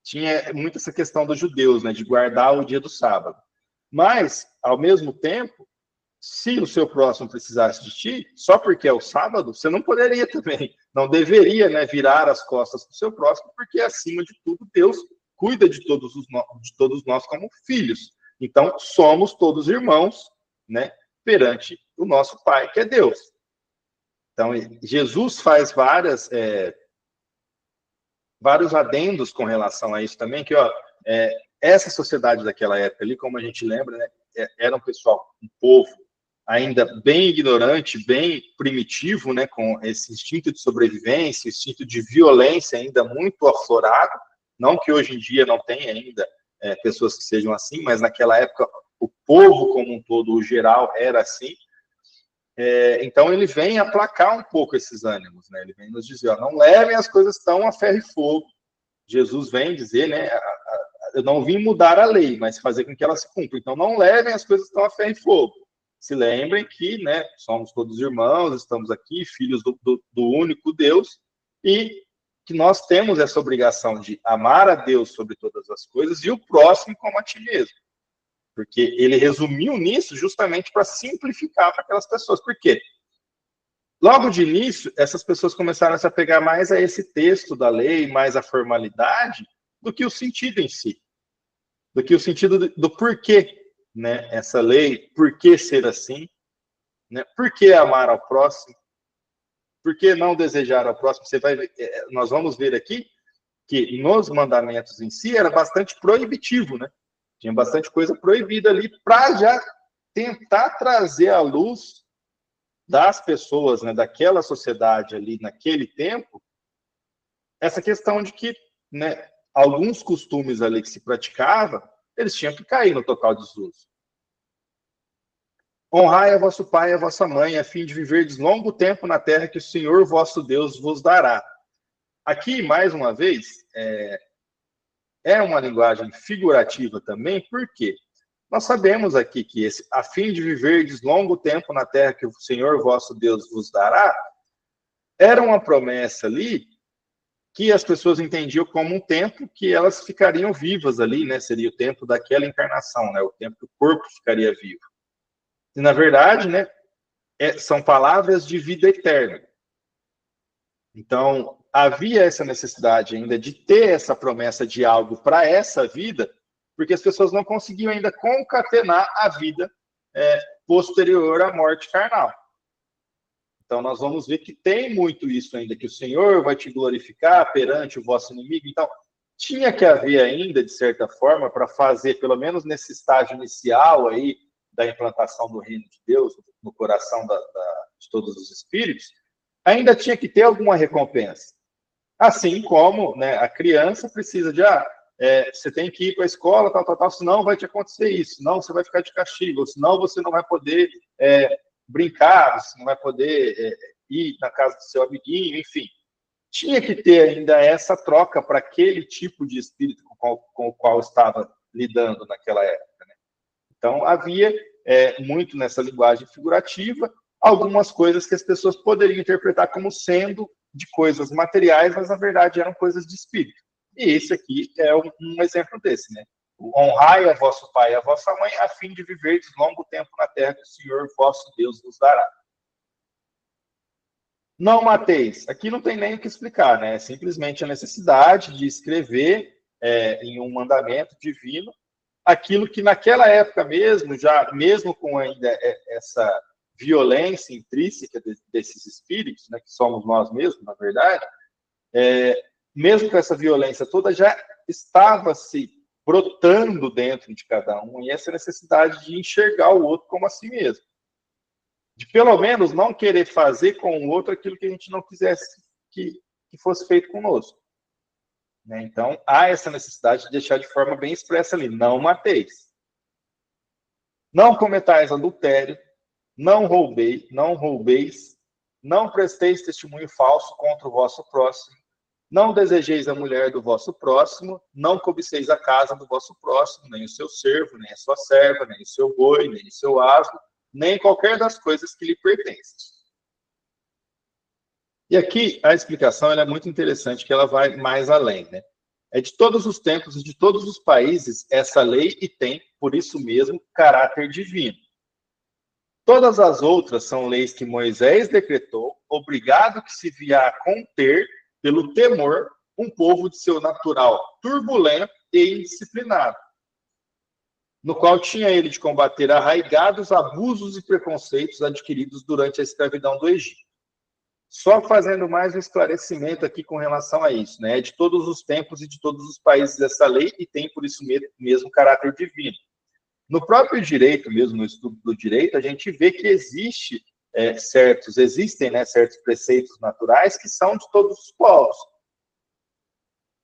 tinha muito essa questão dos judeus, né, de guardar o dia do sábado. Mas, ao mesmo tempo, se o seu próximo precisasse de ti, só porque é o sábado, você não poderia também, não deveria, né, virar as costas para o seu próximo, porque, acima de tudo, Deus cuida de todos nós como filhos. Então, somos todos irmãos, né, perante o nosso Pai, que é Deus. Então, Jesus faz vários adendos com relação a isso também, que essa sociedade daquela época ali, como a gente lembra, né, era um pessoal, um povo ainda bem ignorante, bem primitivo, né, com esse instinto de sobrevivência, instinto de violência ainda muito aflorado, não que hoje em dia não tenha ainda pessoas que sejam assim, mas naquela época o povo como um todo, o geral, era assim. Então ele vem aplacar um pouco esses ânimos, né? Ele vem nos dizer, não levem as coisas tão a ferro e fogo. Jesus vem dizer, né, eu não vim mudar a lei, mas fazer com que ela se cumpra. Então não levem as coisas tão a ferro e fogo. Se lembrem que, né, somos todos irmãos, estamos aqui, filhos do único Deus, e que nós temos essa obrigação de amar a Deus sobre todas as coisas e o próximo como a ti mesmo. Porque ele resumiu nisso justamente para simplificar para aquelas pessoas. Por quê? Logo de início, essas pessoas começaram a se apegar mais a esse texto da lei, mais à formalidade, do que o sentido em si, do que o sentido do porquê, né, essa lei, por que ser assim, né, por que amar ao próximo, por que não desejar ao próximo. Você vai ver, nós vamos ver aqui que nos mandamentos em si era bastante proibitivo, né? Tinha bastante coisa proibida ali para já tentar trazer à luz das pessoas, né, daquela sociedade ali naquele tempo, essa questão de que, né, alguns costumes ali que se praticava, eles tinham que cair no total desuso. Honrai a vosso pai e a vossa mãe, a fim de viverdes longo tempo na terra que o Senhor vosso Deus vos dará. Aqui, mais uma vez, é uma linguagem figurativa também, por quê? Nós sabemos aqui que a fim de viverdes longo tempo na terra que o Senhor vosso Deus vos dará, era uma promessa ali que as pessoas entendiam como um tempo que elas ficariam vivas ali, né? Seria o tempo daquela encarnação, né? O tempo que o corpo ficaria vivo. E, na verdade, né, são palavras de vida eterna. Então, havia essa necessidade ainda de ter essa promessa de algo para essa vida, porque as pessoas não conseguiam ainda concatenar a vida posterior à morte carnal. Então, nós vamos ver que tem muito isso ainda, que o Senhor vai te glorificar perante o vosso inimigo. Então, tinha que haver ainda, de certa forma, para fazer, pelo menos nesse estágio inicial aí, da implantação do reino de Deus no coração de todos os espíritos, ainda tinha que ter alguma recompensa. Assim como, né, a criança precisa de, você tem que ir para a escola, tal, senão vai te acontecer isso, senão você vai ficar de castigo, senão você não vai poder brincar, você não vai poder ir na casa do seu amiguinho, enfim. Tinha que ter ainda essa troca para aquele tipo de espírito com o qual estava lidando naquela época, né? Então, havia muito nessa linguagem figurativa algumas coisas que as pessoas poderiam interpretar como sendo de coisas materiais, mas na verdade eram coisas de espírito. E esse aqui é um exemplo desse, né? Honrai a vosso pai e a vossa mãe, a fim de viverdes longo tempo na terra que o Senhor vosso Deus vos dará. Não mateis. Aqui não tem nem o que explicar, né? É simplesmente a necessidade de escrever em um mandamento divino aquilo que naquela época mesmo, já mesmo com ainda essa violência intrínseca desses espíritos, né, que somos nós mesmos, na verdade, mesmo com essa violência toda, já estava se brotando dentro de cada um, e essa necessidade de enxergar o outro como a si mesmo. De pelo menos não querer fazer com o outro aquilo que a gente não quisesse que fosse feito conosco. Né? Então, há essa necessidade de deixar de forma bem expressa ali, não mateis. Não cometais adultério, não roubeis, não presteis testemunho falso contra o vosso próximo, não desejeis a mulher do vosso próximo, não cobiceis a casa do vosso próximo, nem o seu servo, nem a sua serva, nem o seu boi, nem o seu asno, nem qualquer das coisas que lhe pertencem. E aqui a explicação ela é muito interessante, que ela vai mais além, né? É de todos os tempos e de todos os países essa lei e tem, por isso mesmo, caráter divino. Todas as outras são leis que Moisés decretou, obrigado que se via a conter, pelo temor, um povo de seu natural turbulento e indisciplinado, no qual tinha ele de combater arraigados abusos e preconceitos adquiridos durante a escravidão do Egito. Só fazendo mais um esclarecimento aqui com relação a isso, né? De todos os tempos e de todos os países essa lei e tem, por isso mesmo, caráter divino. No próprio direito mesmo, no estudo do direito, a gente vê que existem certos preceitos naturais que são de todos os povos.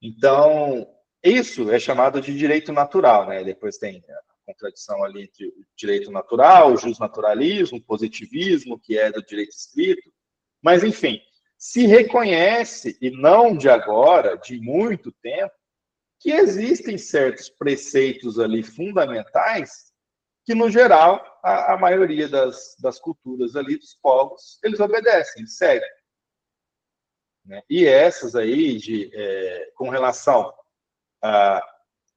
Então, isso é chamado de direito natural, né? Depois tem a contradição ali entre o direito natural, o justnaturalismo, o positivismo, que é do direito escrito. Mas, enfim, se reconhece, e não de agora, de muito tempo, que existem certos preceitos ali fundamentais que, no geral, a maioria das culturas ali, dos povos, eles obedecem, seguem. Né? E essas aí, com relação a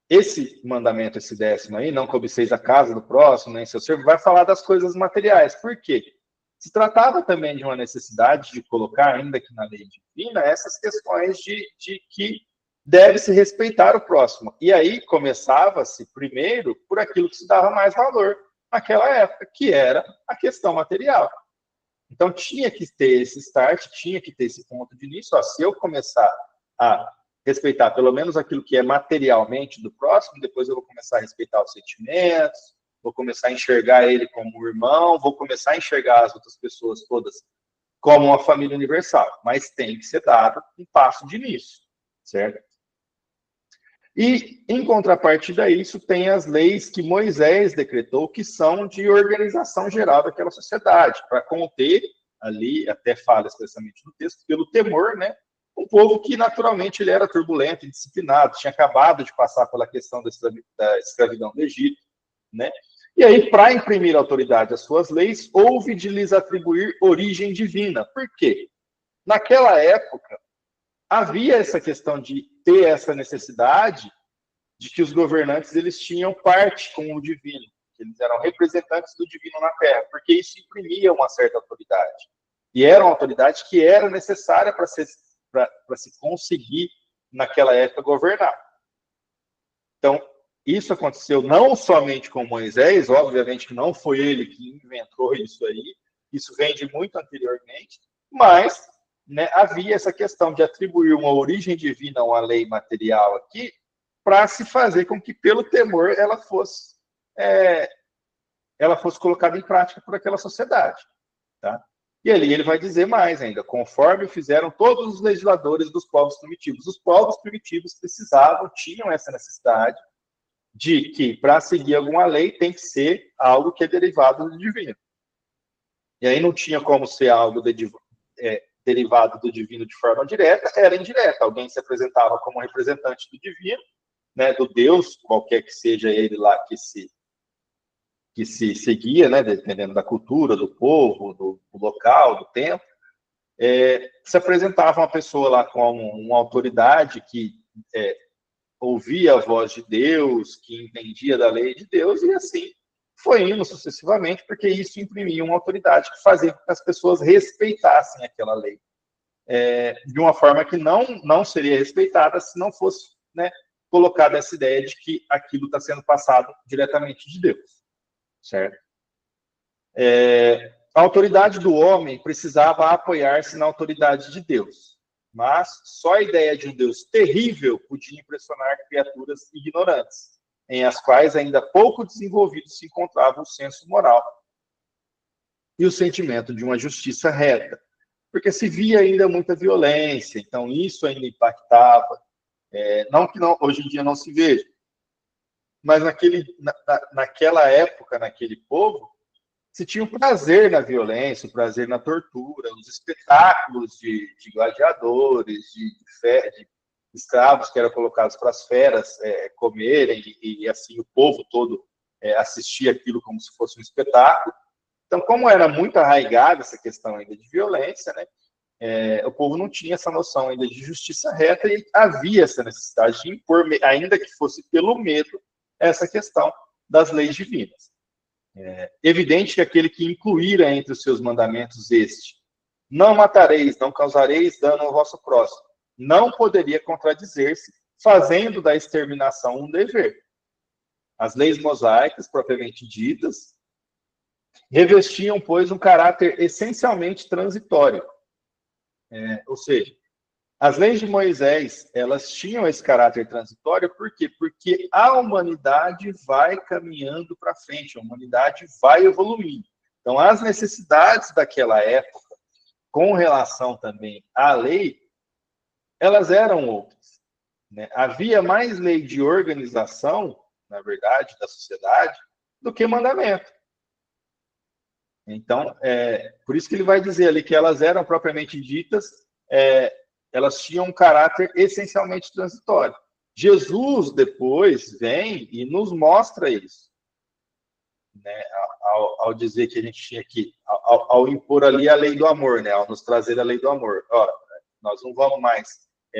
esse mandamento, esse 10º aí, não cobiceis a casa do próximo, nem seu servo, vai falar das coisas materiais. Por quê? Se tratava também de uma necessidade de colocar, ainda que na lei divina, essas questões de que deve-se respeitar o próximo. E aí começava-se, primeiro, por aquilo que se dava mais valor naquela época, que era a questão material. Então, tinha que ter esse start, tinha que ter esse ponto de início. Ó, se eu começar a respeitar pelo menos aquilo que é materialmente do próximo, depois eu vou começar a respeitar os sentimentos, vou começar a enxergar ele como um irmão, vou começar a enxergar as outras pessoas todas como uma família universal. Mas tem que ser dado um passo de início, certo? E, em contrapartida a isso, tem as leis que Moisés decretou, que são de organização geral daquela sociedade, para conter, ali, até fala expressamente no texto, pelo temor, né? Um povo que, naturalmente, ele era turbulento, indisciplinado, tinha acabado de passar pela questão da escravidão do Egito, né? E aí, para imprimir autoridade às suas leis, houve de lhes atribuir origem divina. Por quê? Naquela época, havia essa questão de ter essa necessidade de que os governantes eles tinham parte com o divino, que eles eram representantes do divino na Terra, porque isso imprimia uma certa autoridade. E era uma autoridade que era necessária para se conseguir, naquela época, governar. Então, isso aconteceu não somente com Moisés, obviamente que não foi ele que inventou isso aí, isso vem de muito anteriormente, mas, né, havia essa questão de atribuir uma origem divina a uma lei material aqui, para se fazer com que, pelo temor, ela fosse colocada em prática por aquela sociedade. Tá? E ali ele vai dizer mais ainda, conforme fizeram todos os legisladores dos povos primitivos. Os povos primitivos precisavam, tinham essa necessidade de que, para seguir alguma lei, tem que ser algo que é derivado do divino. E aí não tinha como ser algo derivado do divino de forma direta, era indireta. Alguém se apresentava como representante do divino, né, do Deus, qualquer que seja ele lá que se seguia, né, dependendo da cultura, do povo, do local, do tempo, se apresentava uma pessoa lá com uma autoridade que ouvia a voz de Deus, que entendia da lei de Deus, e assim foi indo sucessivamente, porque isso imprimia uma autoridade que fazia com que as pessoas respeitassem aquela lei, de uma forma que não seria respeitada se não fosse, né, colocada essa ideia de que aquilo está sendo passado diretamente de Deus, certo? A autoridade do homem precisava apoiar-se na autoridade de Deus, mas só a ideia de um Deus terrível podia impressionar criaturas ignorantes, em as quais ainda pouco desenvolvido se encontrava o senso moral e o sentimento de uma justiça reta, porque se via ainda muita violência, então isso ainda impactava. Não que hoje em dia não se veja, mas naquela época, naquele povo, se tinha o prazer na violência, o prazer na tortura, os espetáculos de gladiadores, de escravos que eram colocados para as feras comerem, e assim o povo todo assistia aquilo como se fosse um espetáculo. Então, como era muito arraigada essa questão ainda de violência, né, o povo não tinha essa noção ainda de justiça reta e havia essa necessidade de impor, ainda que fosse pelo medo, essa questão das leis divinas. Evidente que aquele que incluíra entre os seus mandamentos não matareis, não causareis dano ao vosso próximo, não poderia contradizer-se, fazendo da exterminação um dever. As leis mosaicas, propriamente ditas, revestiam, pois, um caráter essencialmente transitório. Ou seja, as leis de Moisés, elas tinham esse caráter transitório, por quê? Porque a humanidade vai caminhando para frente, a humanidade vai evoluindo. Então, as necessidades daquela época, com relação também à lei, elas eram outras, né? Havia mais lei de organização, na verdade, da sociedade, do que mandamento. Então, por isso que ele vai dizer ali que elas eram propriamente ditas, elas tinham um caráter essencialmente transitório. Jesus, depois, vem e nos mostra isso, né? Ao dizer que a gente tinha que, ao impor ali a lei do amor, né? Ao nos trazer a lei do amor. Ora, nós não vamos mais,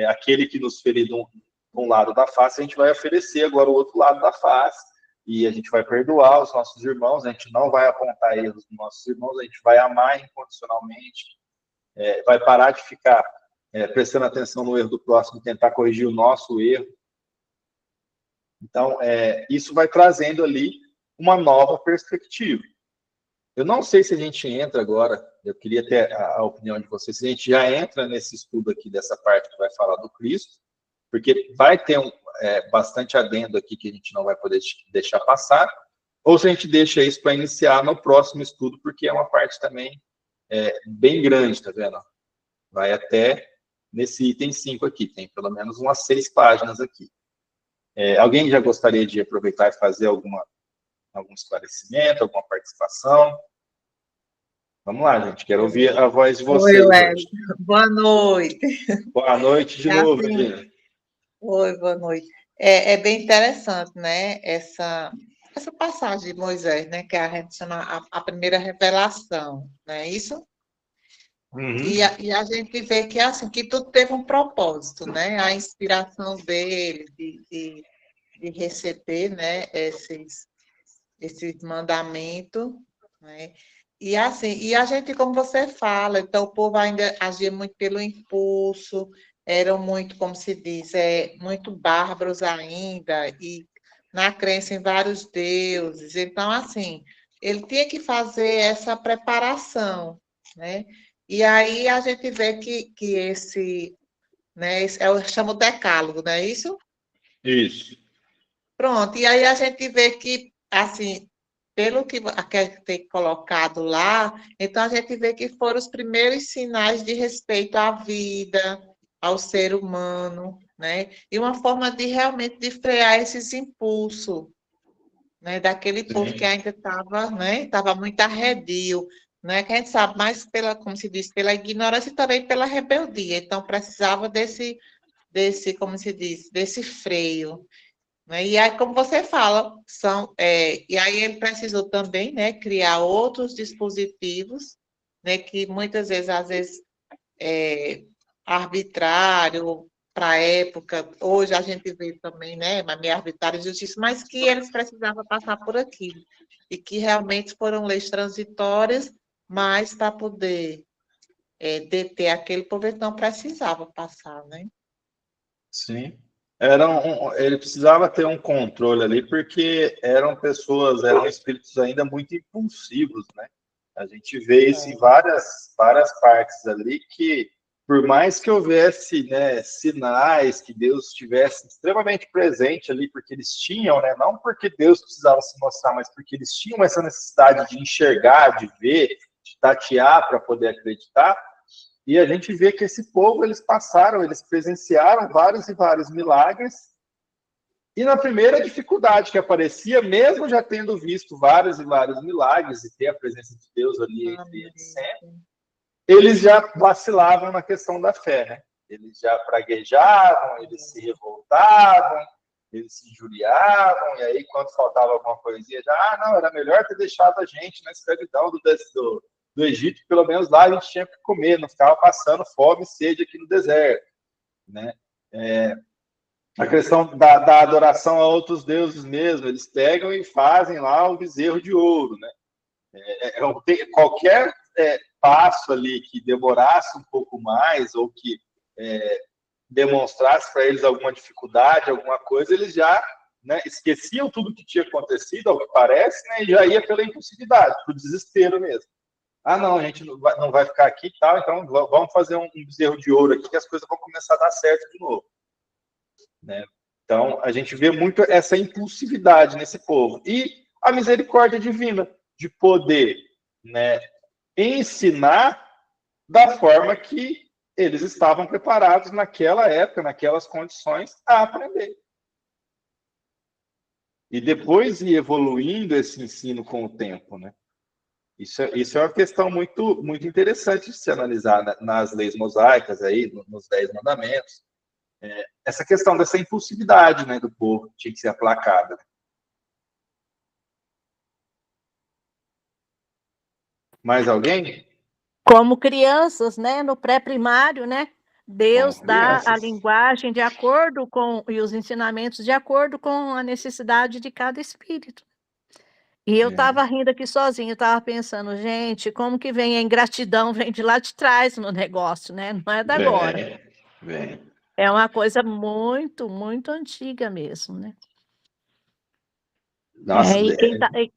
aquele que nos ferir de um lado da face, a gente vai oferecer agora o outro lado da face, e a gente vai perdoar os nossos irmãos, a gente não vai apontar erros dos nossos irmãos, a gente vai amar incondicionalmente, vai parar de ficar prestando atenção no erro do próximo, tentar corrigir o nosso erro. Então, isso vai trazendo ali uma nova perspectiva. Eu não sei se a gente entra agora, eu queria ter a opinião de vocês, se a gente já entra nesse estudo aqui, dessa parte que vai falar do Cristo, porque vai ter bastante adendo aqui que a gente não vai poder deixar passar, ou se a gente deixa isso para iniciar no próximo estudo, porque é uma parte também bem grande, tá vendo? Vai até nesse item 5 aqui, tem pelo menos umas 6 páginas aqui. Alguém já gostaria de aproveitar e fazer algum esclarecimento, alguma participação? Vamos lá, gente. Quero ouvir a voz de vocês. Oi, boa noite. Boa noite de novo, Regina. Oi, boa noite. É bem interessante, né? Essa passagem de Moisés, né? Que a gente chama a primeira revelação, não é isso? Uhum. E a gente vê que assim, que tudo teve um propósito, né? A inspiração dele de receber, né? Esses mandamentos, né? E assim, e a gente, como você fala, então o povo ainda agia muito pelo impulso, eram muito, como se diz, muito bárbaros ainda, e na crença em vários deuses. Então, assim, ele tinha que fazer essa preparação, né? E aí a gente vê que esse, né, eu chamo decálogo, não é isso? Isso. Pronto, e aí a gente vê que, assim, pelo que tem colocado lá, então a gente vê que foram os primeiros sinais de respeito à vida, ao ser humano, né? E uma forma de realmente de frear esses impulsos, né? Daquele povo que ainda estava, né? Estava muito arredio, né? Que a gente sabe mais pela, como se diz, pela ignorância e também pela rebeldia. Então precisava desse, como se diz, desse freio. E aí, como você fala, e aí ele precisou também, né, criar outros dispositivos, né, que muitas vezes, às vezes, arbitrário para a época, hoje a gente vê também, né, meio arbitrário e justiça, mas que eles precisavam passar por aquilo, e que realmente foram leis transitórias, mas para poder deter aquele povo, ele não precisava passar, né? Sim. Ele precisava ter um controle ali, porque eram espíritos ainda muito impulsivos, né? A gente vê isso em várias partes ali, que por mais que houvesse, né, sinais, que Deus estivesse extremamente presente ali, porque eles tinham, né, não porque Deus precisava se mostrar, mas porque eles tinham essa necessidade de enxergar, de ver, de tatear para poder acreditar. E a gente vê que esse povo, eles presenciaram vários e vários milagres, e na primeira dificuldade que aparecia, mesmo já tendo visto vários e vários milagres, e ter a presença de Deus ali entre eles sempre, eles já vacilavam na questão da fé, né? Eles já praguejavam, eles se revoltavam, eles se injuriavam, e aí quando faltava alguma coisinha, não, era melhor ter deixado a gente na escravidão do Egito, pelo menos lá a gente tinha que comer, não ficava passando fome e sede aqui no deserto, né? A questão da adoração a outros deuses mesmo, eles pegam e fazem lá o bezerro de ouro, né? Qualquer passo ali que demorasse um pouco mais, ou que demonstrasse para eles alguma dificuldade, alguma coisa, eles já, né, esqueciam tudo que tinha acontecido, ao que parece, né, e já ia pela impulsividade, pro desespero mesmo. Não, a gente não vai ficar aqui e tal, então vamos fazer um bezerro de ouro aqui, que as coisas vão começar a dar certo de novo. Né? Então, a gente vê muito essa impulsividade nesse povo. E a misericórdia divina, de poder, né, ensinar da forma que eles estavam preparados naquela época, naquelas condições, a aprender. E depois ir evoluindo esse ensino com o tempo, né? Isso é uma questão muito, muito interessante de se analisar nas leis mosaicas, aí, nos 10 mandamentos. Essa questão dessa impulsividade, né, do povo tinha que ser aplacada. Mais alguém? Como crianças, né, no pré-primário, né, Deus dá a linguagem de acordo com, e os ensinamentos de acordo com a necessidade de cada espírito. E eu estava rindo aqui sozinha, eu estava pensando, gente, como que vem a ingratidão, vem de lá de trás no negócio, né? Não é da agora. Vem. É uma coisa muito, muito antiga mesmo, né? Nossa,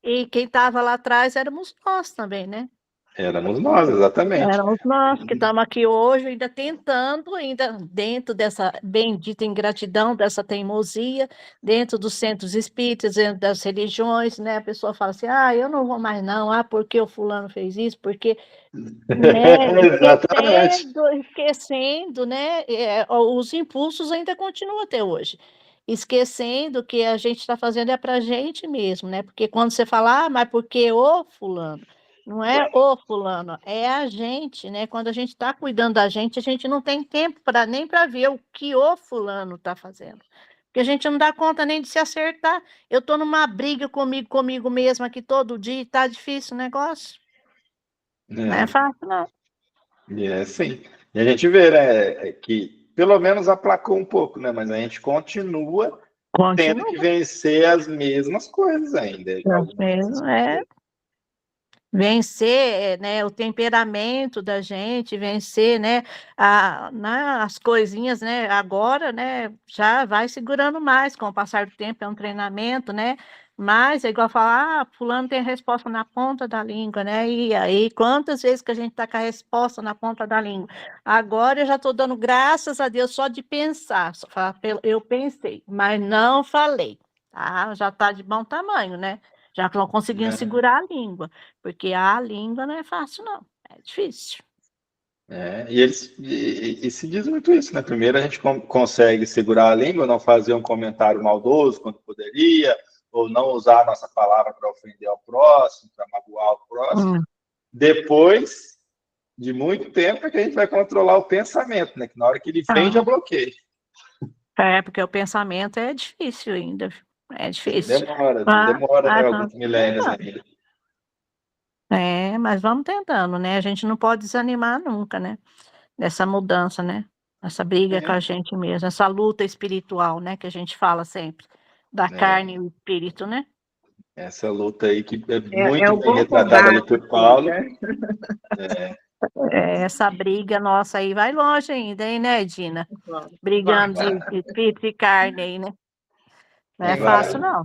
E quem estava lá atrás éramos nós também, né? éramos nós, exatamente. Éramos nós que estamos aqui hoje, ainda tentando, ainda dentro dessa bendita ingratidão, dessa teimosia, dentro dos centros espíritas, dentro das religiões, né? A pessoa fala assim, eu não vou mais não, porque o fulano fez isso, porque, né? Exatamente. Esquecendo, né? Os impulsos ainda continuam até hoje. Esquecendo que a gente está fazendo é para a gente mesmo, né? Porque quando você fala, mas porque o fulano? Não é o fulano, é a gente, né? Quando a gente está cuidando da gente, a gente não tem tempo nem para ver o que o fulano está fazendo. Porque a gente não dá conta nem de se acertar. Eu estou numa briga comigo mesma aqui todo dia e está difícil o negócio. Não é fácil, não. Sim. E a gente vê, né, que pelo menos aplacou um pouco, né? Mas a gente continua tendo que vencer as mesmas coisas ainda. Vencer, né, o temperamento da gente, vencer, né, as coisinhas, né, agora, né, já vai segurando mais com o passar do tempo, é um treinamento, né, mas é igual falar, fulano tem a resposta na ponta da língua, né, e aí quantas vezes que a gente está com a resposta na ponta da língua? Agora eu já estou dando graças a Deus só de pensar, eu pensei, mas não falei, tá? Já está de bom tamanho, né? Já estão conseguindo segurar a língua, porque a língua não é fácil, não, é difícil. E se diz muito isso, né? Primeiro a gente consegue segurar a língua, não fazer um comentário maldoso quando poderia, ou não usar a nossa palavra para ofender ao próximo, para magoar o próximo. Depois de muito tempo é que a gente vai controlar o pensamento, né? Que na hora que ele vem, já bloqueia. Porque o pensamento é difícil ainda. É difícil. Demora, né? Alguns milênios ainda. Mas vamos tentando, né? A gente não pode desanimar nunca, né? Dessa mudança, né? Essa briga com a gente mesmo, essa luta espiritual, né? Que a gente fala sempre, da carne e o espírito, né? Essa luta aí que é muito bem bom retratada ali por Paulo. Essa briga nossa aí vai longe ainda, hein, né, Dina? Brigando de espírito e carne aí, né? Não é fácil, não.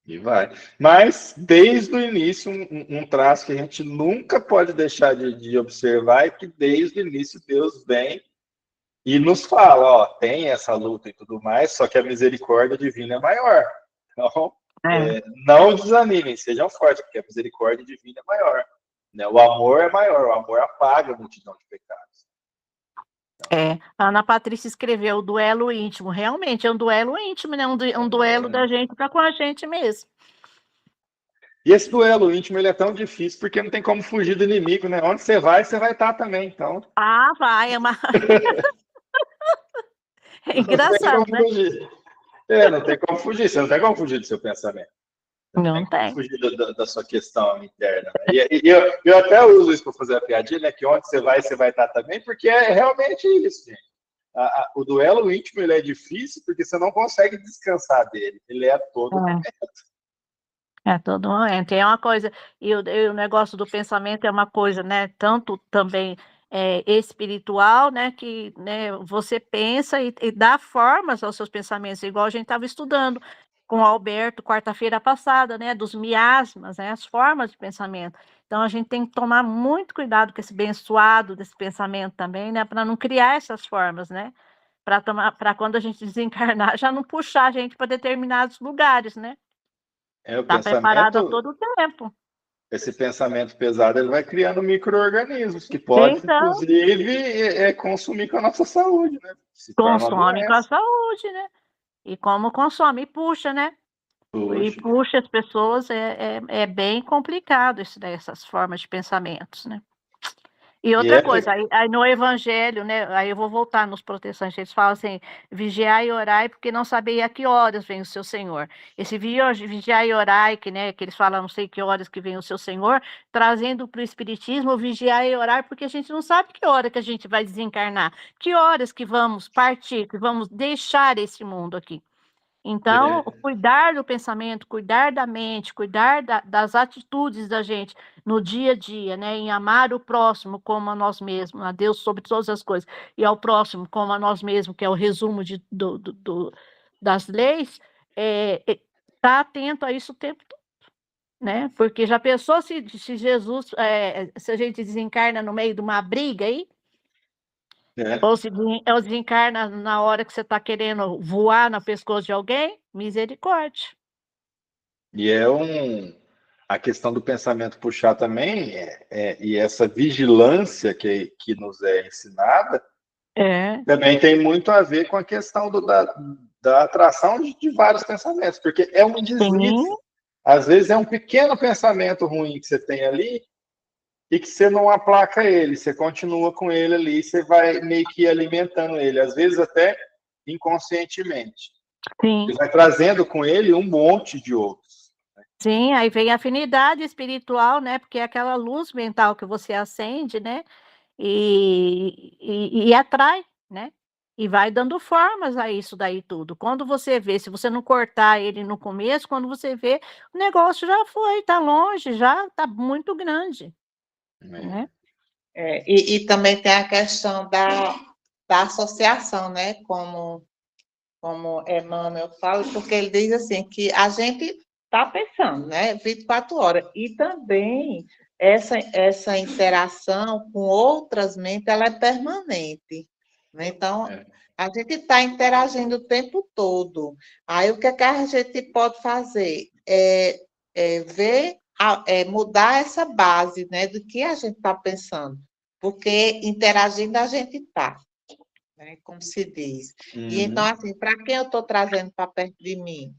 E vai. Mas, desde o início, um traço que a gente nunca pode deixar de observar é que, desde o início, Deus vem e nos fala, tem essa luta e tudo mais, só que a misericórdia divina é maior. Então, não desanimem, sejam fortes, porque a misericórdia divina é maior. Né? O amor é maior, o amor apaga a multidão de pecados. A Ana Patrícia escreveu o duelo íntimo. Realmente, é um duelo íntimo, né? Um duelo da gente para com a gente mesmo. E esse duelo íntimo, ele é tão difícil porque não tem como fugir do inimigo, né? Onde você vai estar também, então... vai, é engraçado, né? Não tem como fugir, você não tem como fugir do seu pensamento. Não tem. Como fugir da sua questão interna. Né? E eu até uso isso para fazer a piadinha, né? Que onde você vai estar também, porque é realmente isso, gente. O duelo íntimo, ele é difícil porque você não consegue descansar dele. Ele é a todo momento. É todo momento. É uma coisa, e o negócio do pensamento é uma coisa, né? Tanto também espiritual, né? Que, né, você pensa e dá formas aos seus pensamentos, igual a gente estava estudando com o Alberto quarta-feira passada, né? Dos miasmas, né? As formas de pensamento. Então a gente tem que tomar muito cuidado com esse abençoado desse pensamento também, né? Para não criar essas formas, né? Para quando a gente desencarnar, já não puxar a gente para determinados lugares, né? Está preparado a todo tempo. Esse pensamento pesado, ele vai criando micro-organismos que podem, inclusive, consumir com a nossa saúde, né? Consome com a saúde, né? E como consome, puxa, né? E puxa as pessoas, é bem complicado essas formas de pensamentos, né? E outra coisa, aí no Evangelho, né? Aí eu vou voltar nos protestantes, eles falam assim: vigiai e orai, porque não sabeis a que horas vem o seu Senhor. Esse vigiai e orai, que eles falam, não sei que horas que vem o seu Senhor, trazendo para o Espiritismo, vigiai e orar, porque a gente não sabe que hora que a gente vai desencarnar, que horas que vamos partir, que vamos deixar esse mundo aqui. Então, cuidar do pensamento, cuidar da mente, cuidar das atitudes da gente no dia a dia, né? Em amar o próximo como a nós mesmos, a Deus sobre todas as coisas, e ao próximo como a nós mesmos, que é o resumo das leis, tá atento a isso o tempo todo, né? Porque já pensou se Jesus, se a gente desencarna no meio de uma briga aí? Ou desencarna na hora que você está querendo voar no pescoço de alguém? Misericórdia. E a questão do pensamento puxar também, e essa vigilância que nos é ensinada, também tem muito a ver com a questão da atração de vários pensamentos, porque é um deslize. Às vezes é um pequeno pensamento ruim que você tem ali, e que você não aplaca ele, você continua com ele ali, você vai meio que alimentando ele, às vezes até inconscientemente. Sim. Você vai trazendo com ele um monte de outros. Sim, aí vem a afinidade espiritual, né? Porque é aquela luz mental que você acende, né? E atrai, né? E vai dando formas a isso daí tudo. Quando você vê, se você não cortar ele no começo, quando você vê, o negócio já foi, tá longe, já tá muito grande. Né? E também tem a questão da associação, né? Como Emmanuel fala, porque ele diz assim, que a gente está pensando, né? 24 horas. E também essa interação com outras mentes, ela é permanente. Né? Então, a gente está interagindo o tempo todo. Aí, o que a gente pode fazer? Ver, mudar essa base, né? Do que a gente está pensando. Porque interagindo a gente está. Né, como se diz. E então, assim, para quem eu estou trazendo para perto de mim?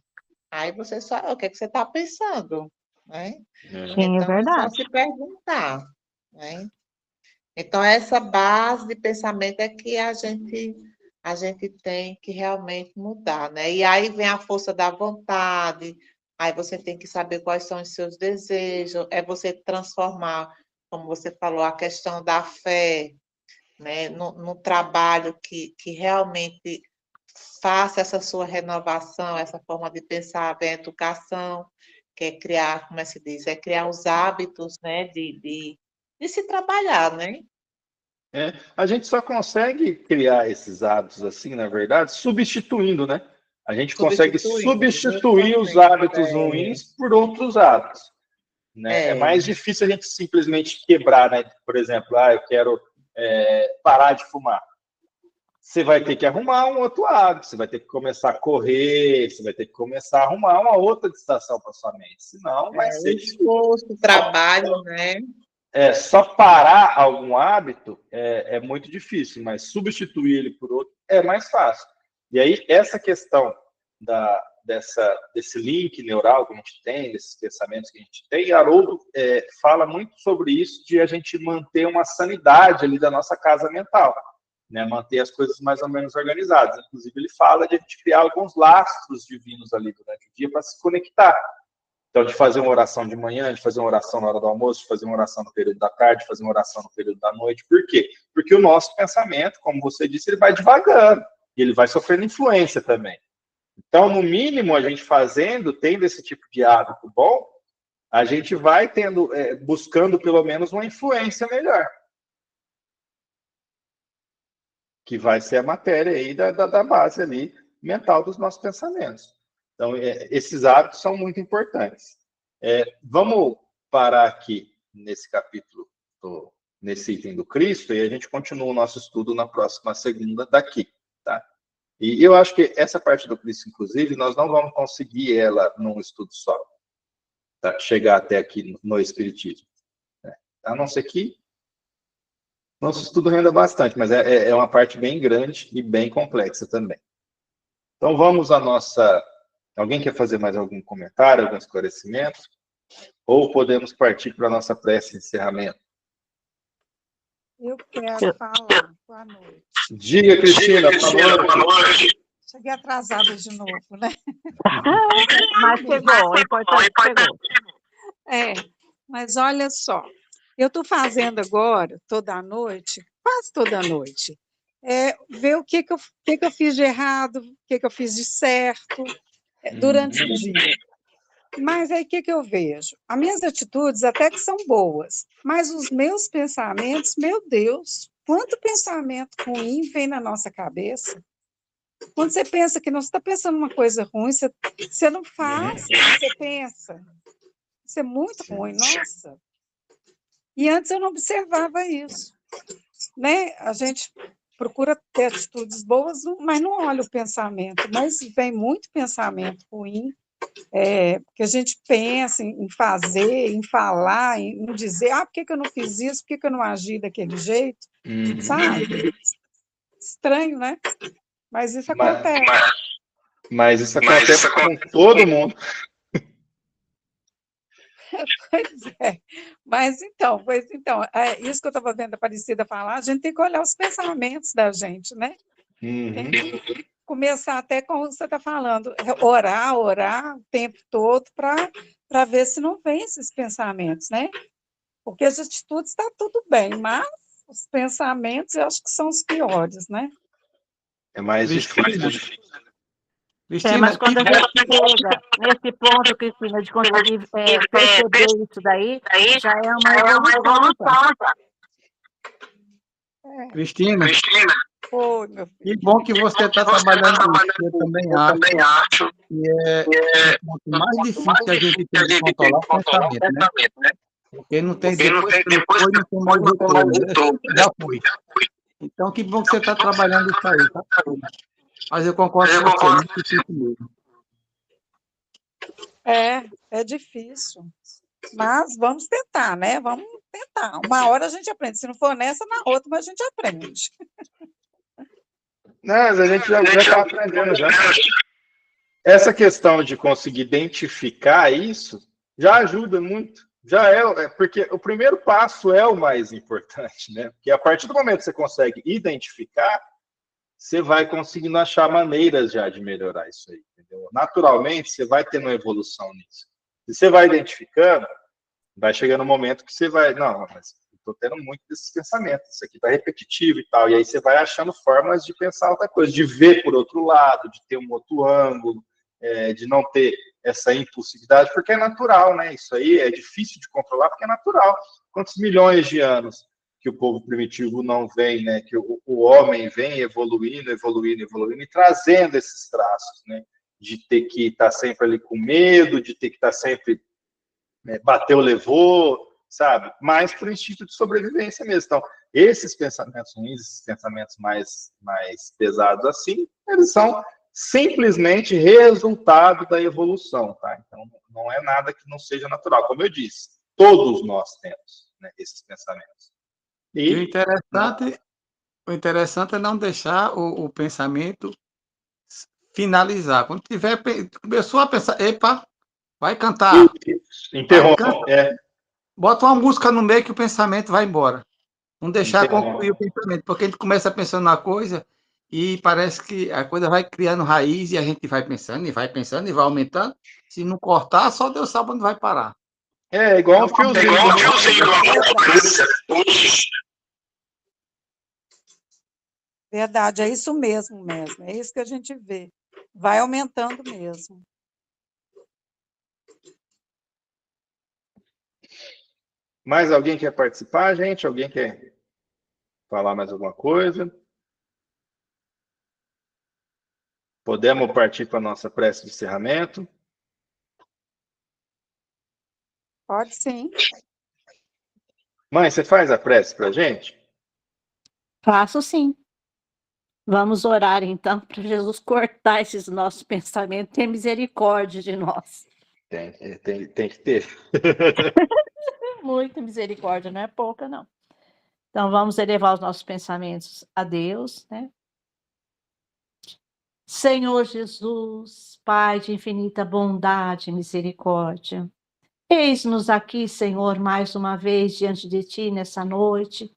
Aí você só, o que é que você está pensando? Né? Sim, então, é verdade. só se perguntar. Né? Então, essa base de pensamento é que a gente tem que realmente mudar. Né? E aí vem a força da vontade, aí você tem que saber quais são os seus desejos, é você transformar, como você falou, a questão da fé, né, no trabalho que realmente faça essa sua renovação, essa forma de pensar, vem a educação, que é criar, como se diz, é criar os hábitos, né, de se trabalhar, né? A gente só consegue criar esses hábitos assim, na verdade, substituindo, né? A gente consegue substituir os hábitos ruins por outros hábitos. Né? É mais difícil a gente simplesmente quebrar, né? Por exemplo, eu quero parar de fumar. Você vai ter que arrumar um outro hábito, você vai ter que começar a correr, você vai ter que começar a arrumar uma outra distração para sua mente. Senão vai ser esforço, trabalho, né? Só parar algum hábito é muito difícil, mas substituir ele por outro é mais fácil. E aí, essa questão desse link neural que a gente tem, desses pensamentos que a gente tem, Haroldo fala muito sobre isso, de a gente manter uma sanidade ali da nossa casa mental, né? Manter as coisas mais ou menos organizadas. Inclusive, ele fala de a gente criar alguns lastros divinos ali durante o dia para se conectar. Então, de fazer uma oração de manhã, de fazer uma oração na hora do almoço, de fazer uma oração no período da tarde, de fazer uma oração no período da noite. Por quê? Porque o nosso pensamento, como você disse, ele vai devagando e ele vai sofrendo influência também. Então, no mínimo, a gente tendo esse tipo de hábito bom, a gente vai buscando pelo menos uma influência melhor. Que vai ser a matéria aí da base ali mental dos nossos pensamentos. Então, esses hábitos são muito importantes. Vamos parar aqui nesse capítulo, nesse item do Cristo, e a gente continua o nosso estudo na próxima segunda daqui, tá? E eu acho que essa parte do Cristo, inclusive, nós não vamos conseguir ela num estudo só, tá? Chegar até aqui no Espiritismo. Né? A não ser que nosso estudo renda bastante, mas é uma parte bem grande e bem complexa também. Então, vamos à nossa... Alguém quer fazer mais algum comentário, algum esclarecimento? Ou podemos partir para a nossa prece de encerramento? Eu quero falar. Boa noite. Diga, Cristina, boa noite. Cheguei atrasada de novo, né? Mas chegou, é importante que chegou. Mas olha só, eu estou fazendo agora, toda noite, quase toda noite, ver o que eu fiz de errado, o que eu fiz de certo, durante o dia. Mas aí o que eu vejo? As minhas atitudes até que são boas, mas os meus pensamentos, meu Deus, quanto pensamento ruim vem na nossa cabeça. Quando você pensa que não está pensando uma coisa ruim, você não faz, você pensa. Isso é muito ruim, nossa. E antes eu não observava isso, né? A gente procura ter atitudes boas, mas não olha o pensamento. Mas vem muito pensamento ruim, que a gente pensa em fazer, em falar, em dizer, por que eu não fiz isso, por que eu não agi daquele jeito, sabe? Estranho, né? Mas isso acontece. Mas isso acontece com todo mundo. Pois é. Pois então, isso que eu estava vendo a Aparecida falar, a gente tem que olhar os pensamentos da gente, né? Tem que começar até como você está falando, orar o tempo todo para ver se não vem esses pensamentos, né? Porque as atitudes está tudo bem, mas os pensamentos eu acho que são os piores, né? É mais difícil. Cristina, Mas quando a gente chega nesse ponto, Cristina, de conseguir perceber isso daí, já é uma evolução. Cristina, Oi, meu filho. que bom que você está trabalhando isso. Eu também acho que é o ponto mais difícil que a gente tem de controlar o pensamento, né? Porque não tem depois não tem mais retorno, né? Já foi. Então, que bom que você está trabalhando isso aí, tá? Mas eu concordo com você, é muito difícil mesmo. É difícil. Mas vamos tentar, né? Vamos tentar. Uma hora a gente aprende. Se não for nessa, na outra, mas a gente aprende. Não, mas a gente já está aprendendo já. Essa questão de conseguir identificar isso já ajuda muito. Já porque o primeiro passo é o mais importante, né? Porque a partir do momento que você consegue identificar, você vai conseguindo achar maneiras já de melhorar isso aí, entendeu? Naturalmente, você vai tendo uma evolução nisso. Se você vai identificando, vai chegando um momento que você vai, não, mas estou tendo muito desses pensamentos, isso aqui está repetitivo e tal, e aí você vai achando formas de pensar outra coisa, de ver por outro lado, de ter um outro ângulo, de não ter essa impulsividade, porque é natural, né? Isso aí é difícil de controlar, porque é natural. Quantos milhões de anos que o povo primitivo não vem, né? Que o homem vem evoluindo e trazendo esses traços, né? De ter que estar sempre ali com medo, de ter que estar sempre bateu, levou, sabe? Mas por instinto de sobrevivência mesmo. Então, esses pensamentos ruins, esses pensamentos mais pesados assim, eles são simplesmente resultado da evolução, tá? Então, não é nada que não seja natural. Como eu disse, todos nós temos, né, esses pensamentos. E o interessante é não deixar o pensamento finalizar. Quando começou a pensar, epa, vai cantar. Interrompe. Bota uma música no meio que o pensamento vai embora. Não deixar concluir o pensamento, porque a gente começa pensando na coisa e parece que a coisa vai criando raiz e a gente vai pensando e vai aumentando. Se não cortar, só Deus sabe onde vai parar. É igual um fiozinho. Verdade, é isso mesmo. É isso que a gente vê. Vai aumentando mesmo. Mais alguém quer participar, gente? Alguém quer falar mais alguma coisa? Podemos partir para a nossa prece de encerramento? Pode sim. Mãe, você faz a prece para a gente? Faço sim. Vamos orar, então, para Jesus cortar esses nossos pensamentos, ter misericórdia de nós. Tem que ter. Muita misericórdia, não é pouca, não. Então, vamos elevar os nossos pensamentos a Deus, né? Senhor Jesus, Pai de infinita bondade e misericórdia, eis-nos aqui, Senhor, mais uma vez diante de Ti nessa noite,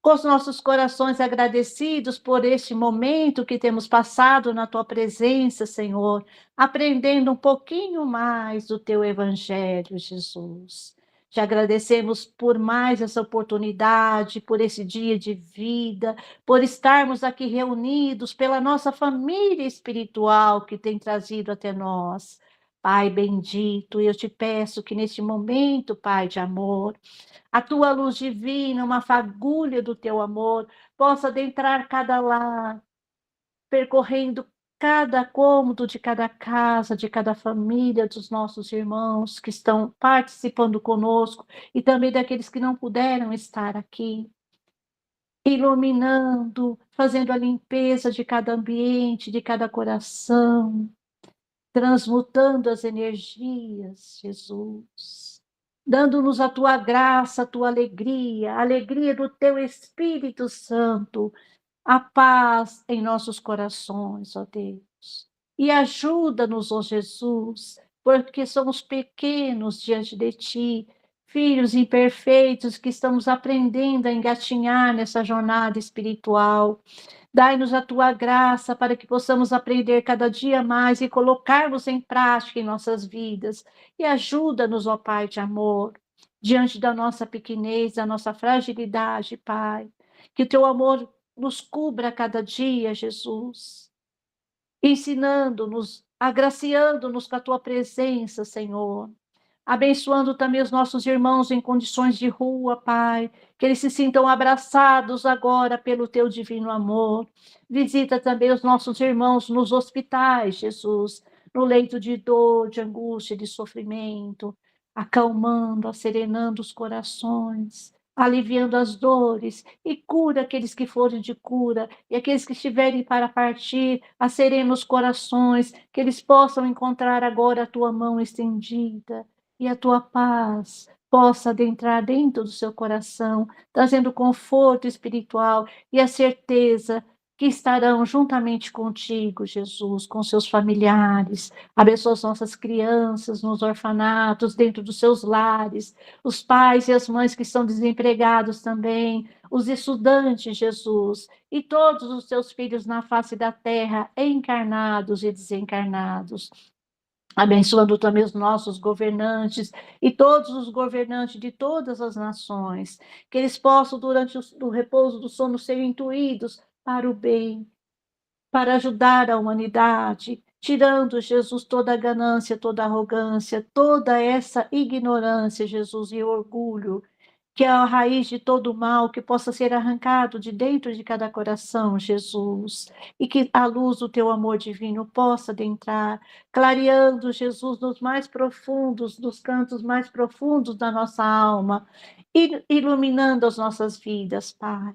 com os nossos corações agradecidos por este momento que temos passado na Tua presença, Senhor, aprendendo um pouquinho mais do Teu Evangelho, Jesus. Te agradecemos por mais essa oportunidade, por esse dia de vida, por estarmos aqui reunidos, pela nossa família espiritual que tem trazido até nós. Pai bendito, eu te peço que neste momento, Pai de amor, a tua luz divina, uma fagulha do teu amor, possa adentrar cada lar, percorrendo cada cômodo de cada casa, de cada família dos nossos irmãos que estão participando conosco e também daqueles que não puderam estar aqui, iluminando, fazendo a limpeza de cada ambiente, de cada coração, transmutando as energias, Jesus. Dando-nos a tua graça, a tua alegria, a alegria do teu Espírito Santo, a paz em nossos corações, ó Deus. E ajuda-nos, ó Jesus, porque somos pequenos diante de Ti, filhos imperfeitos que estamos aprendendo a engatinhar nessa jornada espiritual. Dai-nos a Tua graça para que possamos aprender cada dia mais e colocarmos em prática em nossas vidas. E ajuda-nos, ó Pai de amor, diante da nossa pequenez, da nossa fragilidade, Pai. Que o Teu amor nos cubra a cada dia, Jesus, ensinando-nos, agraciando-nos com a Tua presença, Senhor, abençoando também os nossos irmãos em condições de rua, Pai, que eles se sintam abraçados agora pelo Teu divino amor. Visita também os nossos irmãos nos hospitais, Jesus, no leito de dor, de angústia, de sofrimento, acalmando, serenando os corações, aliviando as dores, e cura aqueles que forem de cura, e aqueles que estiverem para partir, acerena os corações, que eles possam encontrar agora a Tua mão estendida, e a Tua paz possa adentrar dentro do seu coração, trazendo conforto espiritual e a certeza que estarão juntamente contigo, Jesus, com seus familiares. Abençoa as nossas crianças nos orfanatos, dentro dos seus lares, os pais e as mães que estão desempregados também, os estudantes, Jesus, e todos os seus filhos na face da terra, encarnados e desencarnados. Abençoando também os nossos governantes e todos os governantes de todas as nações, que eles possam, durante o repouso do sono, ser intuídos para o bem, para ajudar a humanidade, tirando, Jesus, toda a ganância, toda a arrogância, toda essa ignorância, Jesus, e orgulho, que é a raiz de todo o mal, que possa ser arrancado de dentro de cada coração, Jesus, e que a luz do teu amor divino possa adentrar, clareando, Jesus, nos mais profundos, nos cantos mais profundos da nossa alma, iluminando as nossas vidas, Pai.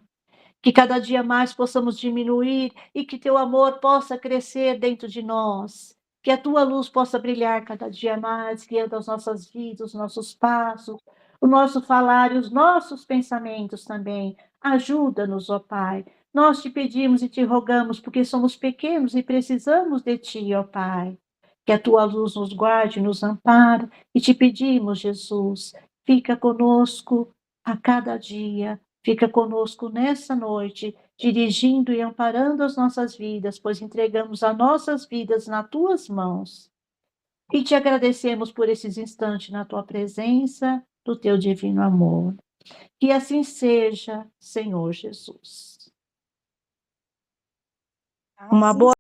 Que cada dia mais possamos diminuir e que teu amor possa crescer dentro de nós. Que a tua luz possa brilhar cada dia mais, guiando as nossas vidas, os nossos passos, o nosso falar e os nossos pensamentos também. Ajuda-nos, ó Pai. Nós te pedimos e te rogamos, porque somos pequenos e precisamos de ti, ó Pai. Que a tua luz nos guarde, nos ampare, e te pedimos, Jesus, fica conosco a cada dia. Fica conosco nessa noite, dirigindo e amparando as nossas vidas, pois entregamos as nossas vidas nas tuas mãos. E te agradecemos por esses instantes na tua presença, do teu divino amor. Que assim seja, Senhor Jesus. Uma boa